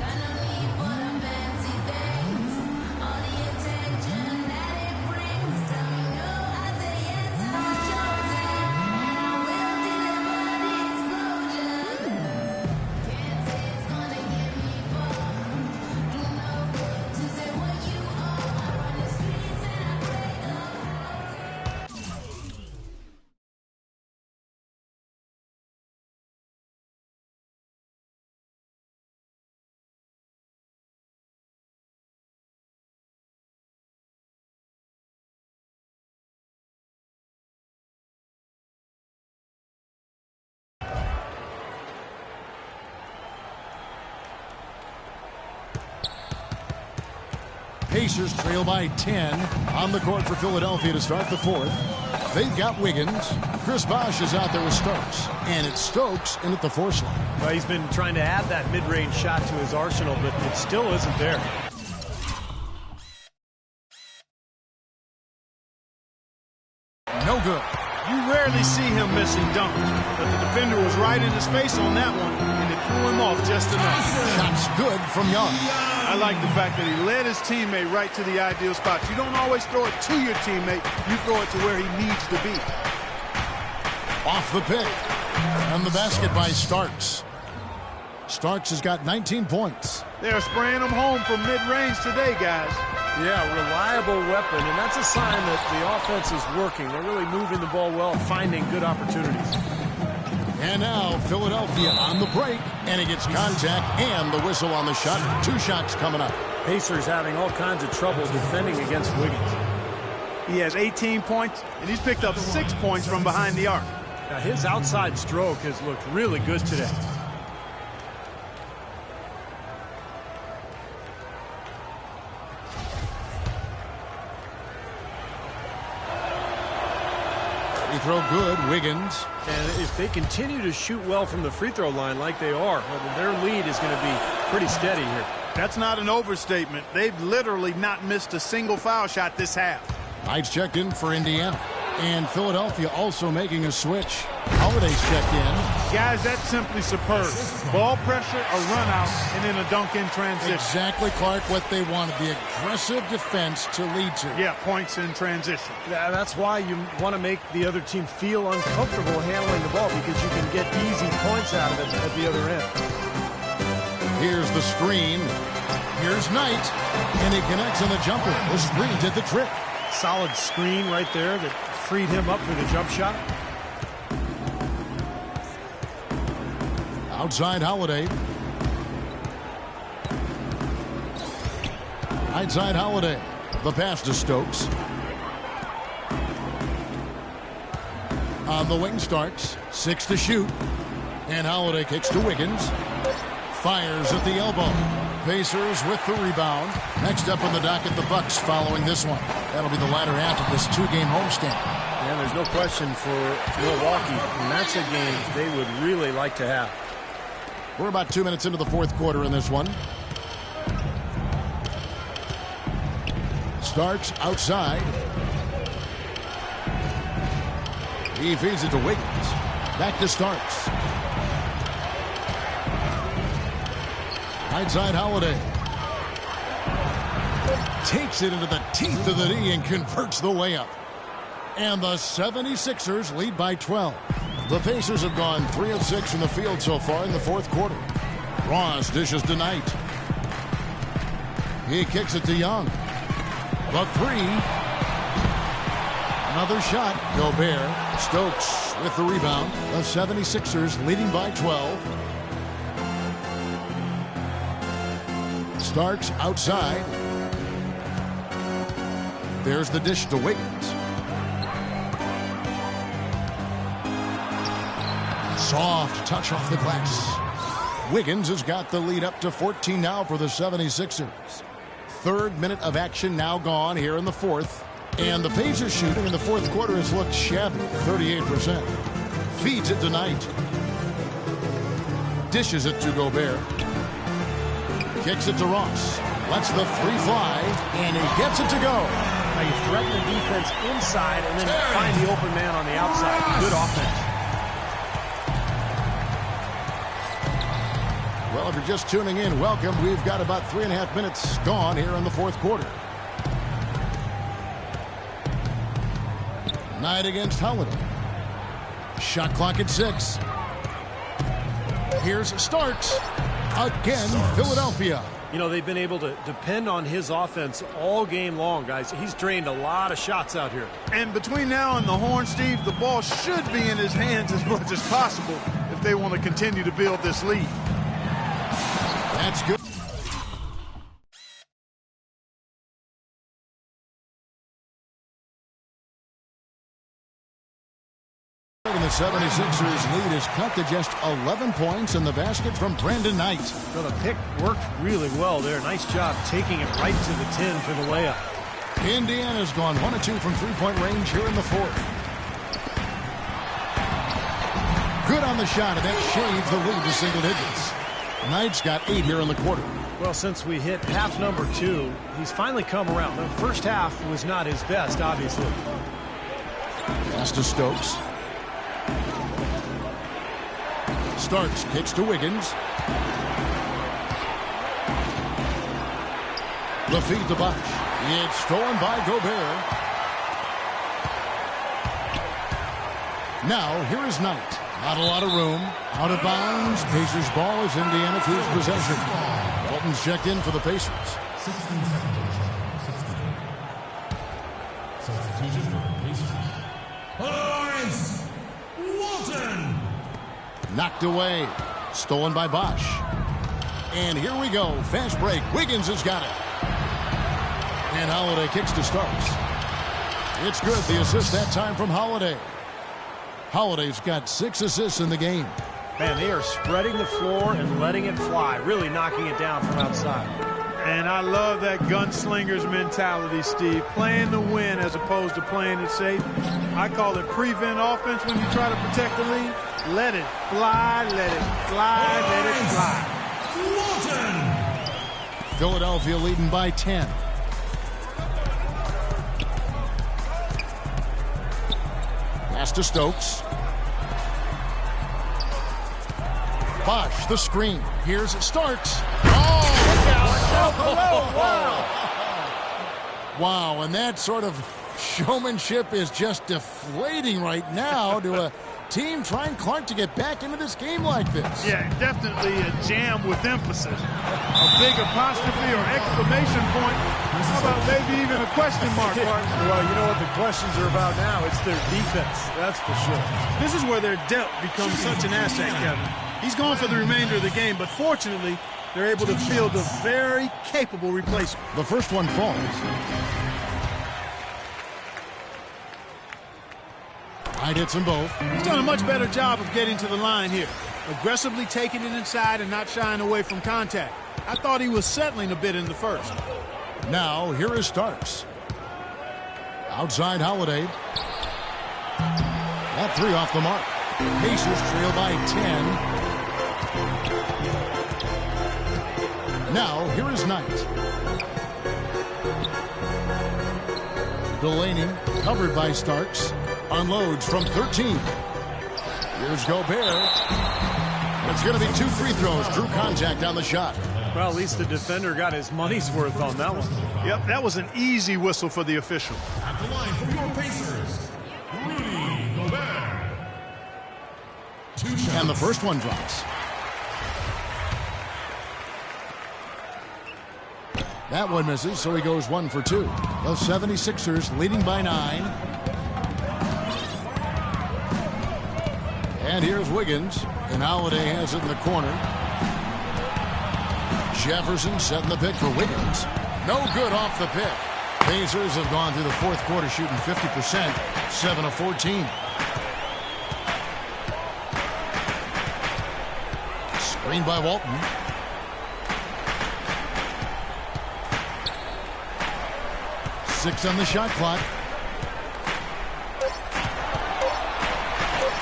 Pacers trail by 10 on the court for Philadelphia to start the fourth. They've got Wiggins. Chris Bosh is out there with Stokes. And it's Stokes in at the force line. Well, he's been trying to add that mid-range shot to his arsenal, but it still isn't there. No good. You rarely see him missing dunks, but the defender was right in his face on that one, and it threw him off just enough. Shot's good from Young. I like the fact that he led his teammate right to the ideal spot. You don't always throw it to your teammate. You throw it to where he needs to be. Off the pick. And the basket by Starks. Starks has got 19 points. They're spraying him home from mid-range today, guys. Yeah, reliable weapon, and that's a sign that the offense is working. They're really moving the ball well, finding good opportunities. And now Philadelphia on the break, and he gets contact and the whistle on the shot. 2 shots coming up. Pacers having all kinds of trouble defending against Wiggins. He has 18 points, and he's picked up 6 points from behind the arc. Now, his outside stroke has looked really good today. Free throw good, Wiggins. And if they continue to shoot well from the free throw line like they are, well, their lead is going to be pretty steady here. That's not an overstatement. They've literally not missed a single foul shot this half. Knights checked in for Indiana. And Philadelphia also making a switch. Holiday's checked in. Guys, that's simply superb. Ball pressure, a run out, and then a dunk in transition. Exactly, Clark, what they wanted. The aggressive defense to lead to. Yeah, points in transition. That's why you want to make the other team feel uncomfortable handling the ball, because you can get easy points out of it at the other end. Here's the screen. Here's Knight. And he connects on the jumper. The screen did the trick. Solid screen right there that freed him up for the jump shot. Outside Holiday. Outside Holiday. The pass to Stokes. On the wing Starks. 6 to shoot. And Holiday kicks to Wiggins. Fires at the elbow. Pacers with the rebound. Next up on the docket, the Bucks following this one. That'll be the latter half of this 2-game homestand. Yeah, there's no question for Milwaukee. And that's a game they would really like to have. We're about 2 minutes into the fourth quarter in this one. Starks outside. He feeds it to Wiggins. Back to Starks. Right side Holiday. Takes it into the teeth of the knee and converts the layup. And the 76ers lead by 12. The Pacers have gone 3 of 6 from the field so far in the fourth quarter. Ross dishes to Knight. He kicks it to Young. The three. Another shot. Gobert. Stokes with the rebound. The 76ers leading by 12. Starks outside. There's the dish to Wiggins. Soft touch off the glass. Wiggins has got the lead up to 14 now for the 76ers. Third minute of action now gone here in the fourth. And the Pacers shooting in the fourth quarter has looked shabby, 38%. Feeds it to Knight. Dishes it to Gobert. Kicks it to Ross. Lets the three fly, and he gets it to go. Now you threaten the defense inside and then find the open man on the outside. Good offense. Well, if you're just tuning in, welcome. We've got about 3.5 minutes gone here in the fourth quarter. Knight against Holiday. Shot clock at 6. Here's Starks. Again, Philadelphia. You know, they've been able to depend on his offense all game long, guys. He's drained a lot of shots out here. And between now and the horn, Steve, the ball should be in his hands as much as possible if they want to continue to build this lead. That's good. And the 76ers lead is cut to just 11 points in the basket from Brandon Knight. Well, the pick worked really well there. Nice job taking it right to the 10 for the layup. Indiana's gone 1 of 2 from three-point range here in the fourth. Good on the shot, and that shaves the lead to single digits. Knight's got 8 here in the quarter. Well, since we hit half number 2, he's finally come around. The first half was not his best, obviously. Pass to Stokes. Starks kicks to Wiggins. The feed to Bosh. It's stolen by Gobert. Now, here is Knight. Not a lot of room. Out of bounds. Pacers ball as Indiana keeps possession. Walton's checked in for the Pacers. 16 seconds. 16. Substitution for Pacers. Lawrence Walton. Knocked away. Stolen by Bosh. And here we go. Fast break. Wiggins has got it. And Holiday kicks to Starks. It's good. The assist that time from Holiday. Holiday's got 6 assists in the game. Man, they are spreading the floor and letting it fly, really knocking it down from outside. And I love that gunslinger's mentality, Steve. Playing to win as opposed to playing it safe. I call it prevent offense when you try to protect the lead. Let it fly, let it fly, let it fly. Walton. Philadelphia leading by 10. Pass to Stokes. Bosh, the screen. Here's Starks. Oh, wow, and that sort of showmanship is just deflating right now to a team trying Clark to get back into this game like this. Yeah, definitely a jam with emphasis. A big apostrophe or exclamation point. How about maybe even a question mark, Clark? Well, you know what the questions are about now? It's their defense, that's for sure. This is where their depth becomes such an asset, Kevin. He's gone for the remainder of the game, but fortunately, they're able to field a very capable replacement. The first one falls. Knight hits them both. He's done a much better job of getting to the line here. Aggressively taking it inside and not shying away from contact. I thought he was settling a bit in the first. Now, here is Starks. Outside Holiday. That 3 off the mark. Pacers trail by 10. Now, here is Knight. Delaney, covered by Starks. Unloads from 13. Here's Gobert. It's going to be 2 free throws. Drew contact on the shot. Well, at least the defender got his money's worth on that one. Yep, that was an easy whistle for the official. At the line for your Pacers, Rudy Gobert. 2 shots. And the first one drops. That one misses, so he goes 1 for 2. The 76ers leading by 9. And here's Wiggins. And Holiday has it in the corner. Jefferson setting the pick for Wiggins. No good off the pick. Pacers have gone through the fourth quarter shooting 50%, 7 of 14. Screen by Walton. Six on the shot clock.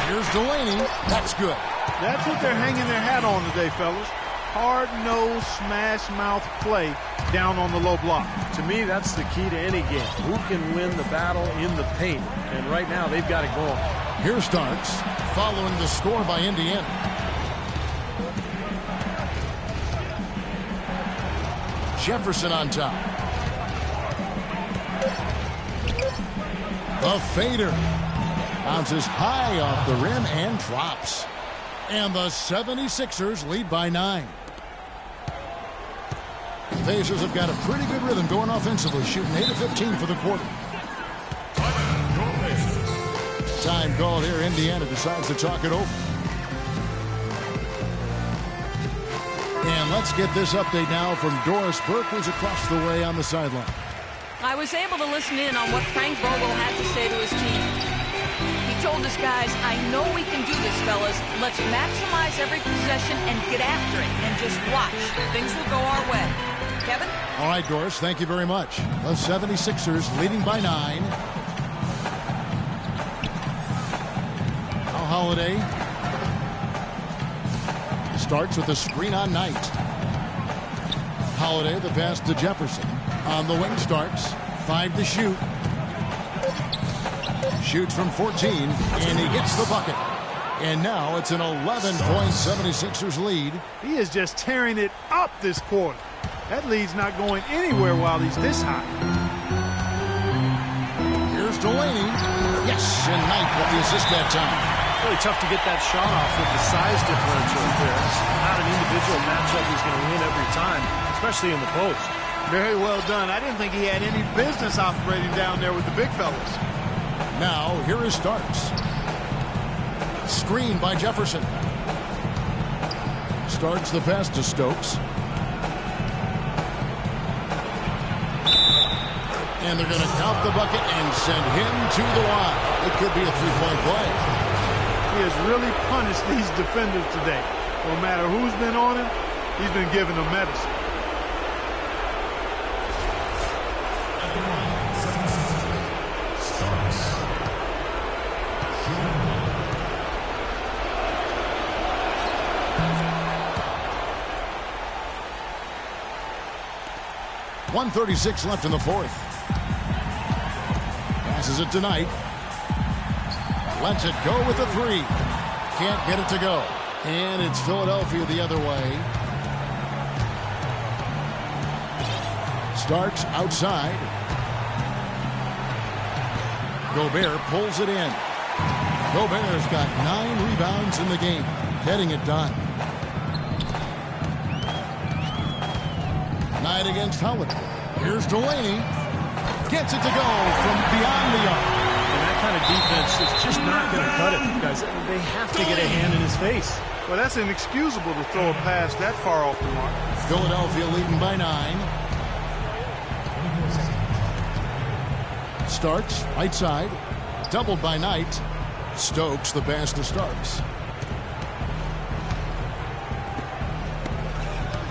Here's Delaney. That's good. That's what they're hanging their hat on today, fellas. Hard-nosed, smash-mouth play down on the low block. To me, that's the key to any game. Who can win the battle in the paint? And right now, they've got it going. Here Starks, following the score by Indiana. Jefferson on top. The fader. Bounces high off the rim and drops. And the 76ers lead by 9. The Pacers have got a pretty good rhythm going offensively, shooting 8 of 15 for the quarter. Time called here. Indiana decides to talk it over. And let's get this update now from Doris Burke, who's across the way on the sideline. I was able to listen in on what Frank Vogel had to say to his team. He told us, guys, I know we can do this, fellas. Let's maximize every possession and get after it and just watch. Things will go our way. Kevin? All right, Doris, thank you very much. The 76ers leading by 9. Now Holiday starts with a screen on Knight. Holiday, the pass to Jefferson. On the wing, Starks. 5 to shoot. Shoots from 14, and he gets the bucket. And now it's an 11-point 76ers lead. He is just tearing it up this quarter. That lead's not going anywhere while he's this high. Here's Delaney. Yes, and Knight with the assist that time. Really tough to get that shot off with the size differential there. It's not an individual matchup he's going to win every time, especially in the post. Very well done. I didn't think he had any business operating down there with the big fellas. Now, here is Starks. Screen by Jefferson. Starts the pass to Stokes. And they're going to count the bucket and send him to the line. It could be a three-point play. He has really punished these defenders today. No matter who's been on him, he's been giving them medicine. Starks. 1:36 left in the fourth. Passes it to Knight. Lets it go with the 3. Can't get it to go. And it's Philadelphia the other way. Starks outside. Gobert pulls it in. Gobert's got 9 rebounds in the game, getting it done. Knight against Howard. Here's Delaney. Gets it to go from beyond the arc. And that kind of defense is just not going to cut it, guys. They have to get a hand in his face. Well, that's inexcusable to throw a pass that far off the mark. Philadelphia leading by 9. Starks, right side. Doubled by Knight. Stokes, the pass to Starks.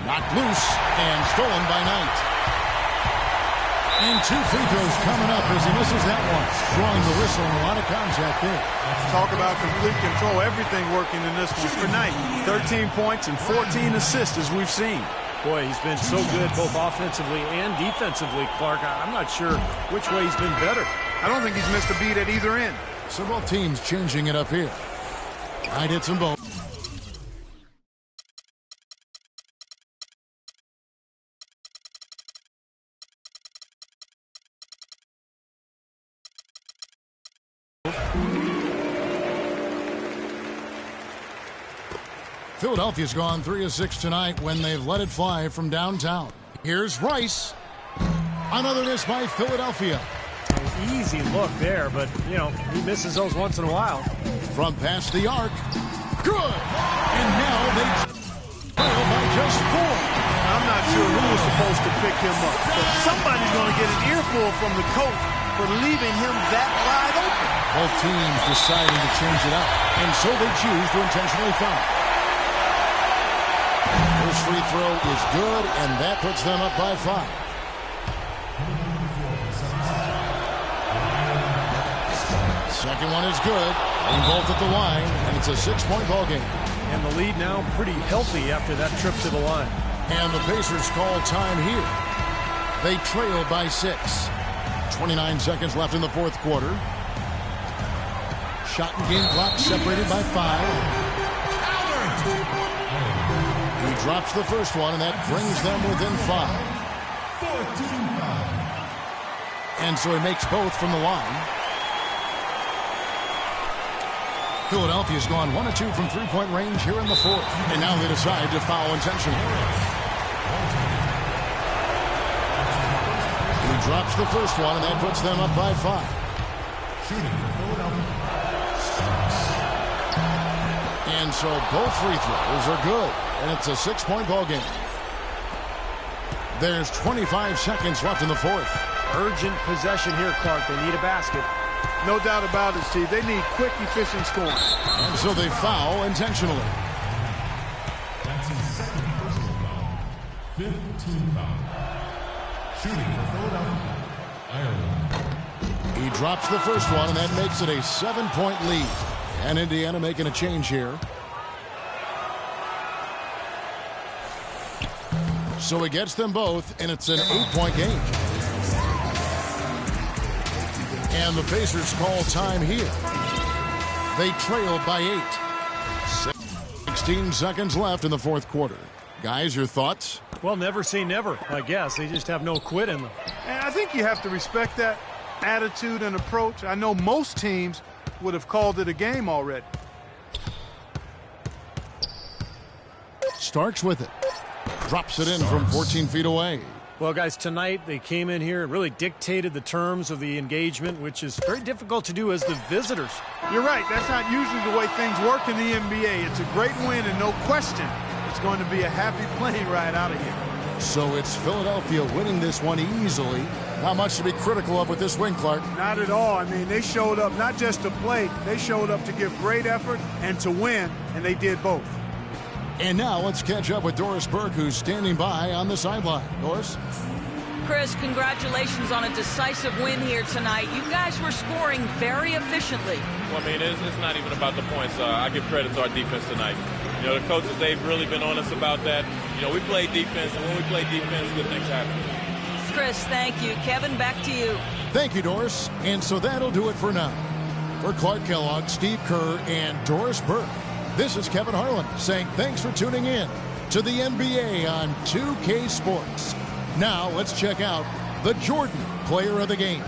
Knocked loose and stolen by Knight. And 2 free throws coming up as he misses that one. Drawing the whistle and a lot of contact there. Talk about complete control. Everything working in this one for Knight. 13 points and 14 assists as we've seen. Boy, he's been so good both offensively and defensively, Clark. I'm not sure which way he's been better. I don't think he's missed a beat at either end. So both teams changing it up here. I'd hit them both. Philadelphia's gone 3 of 6 tonight when they've let it fly from downtown. Here's Rice. Another miss by Philadelphia. An easy look there, but, you know, he misses those once in a while. From past the arc. Good! And now they trail by just 4. I'm not sure who was supposed to pick him up, but somebody's going to get an earful from the coach for leaving him that wide open. Both teams deciding to change it up, and so they choose to intentionally foul. First free throw is good, and that puts them up by 5. Second one is good. They both at the line, and it's a 6-point ball game. And the lead now pretty healthy after that trip to the line. And the Pacers call time here. They trail by 6. 29 seconds left in the fourth quarter. Shot and game clock separated by 5. He drops the first one, and that brings them within 5. And so he makes both from the line. Philadelphia's gone 1 of 2 from three-point range here in the fourth. And now they decide to foul intentionally. He drops the first one, and that puts them up by 5. Shooting for Philadelphia. And so both free throws are good. And it's a 6-point ball game. There's 25 seconds left in the fourth. Urgent possession here, Clark. They need a basket. No doubt about it, Steve. They need quick, efficient scoring. And so they foul intentionally. That's his second personal foul. 5th team foul. Shooting for Philadelphia. Ireland. He drops the first one, and that makes it a 7-point lead. And Indiana making a change here. So he gets them both, and it's an 8-point game. And the Pacers call time here. They trail by 8. 16 seconds left in the fourth quarter. Guys, your thoughts? Well, never say never, I guess. They just have no quit in them. And I think you have to respect that attitude and approach. I know most teams would have called it a game already. Starks with it. Drops it in from 14 feet away. Well, guys, tonight they came in here and really dictated the terms of the engagement, which is very difficult to do as the visitors. You're right. That's not usually the way things work in the NBA. It's a great win, and no question, it's going to be a happy plane ride out of here. So it's Philadelphia winning this one easily. Not much to be critical of with this win, Clark. Not at all. I mean, they showed up not just to play. They showed up to give great effort and to win, and they did both. And now let's catch up with Doris Burke, who's standing by on the sideline. Doris? Chris, congratulations on a decisive win here tonight. You guys were scoring very efficiently. Well, I mean, it's not even about the points. I give credit to our defense tonight. You know, the coaches, they've really been on us about that. You know, we play defense, and when we play defense, good things happen. Chris, thank you. Kevin, back to you. Thank you, Doris. And so that'll do it for now. For Clark Kellogg, Steve Kerr, and Doris Burke, this is Kevin Harlan saying thanks for tuning in to the NBA on 2K Sports. Now let's check out the Jordan Player of the Game.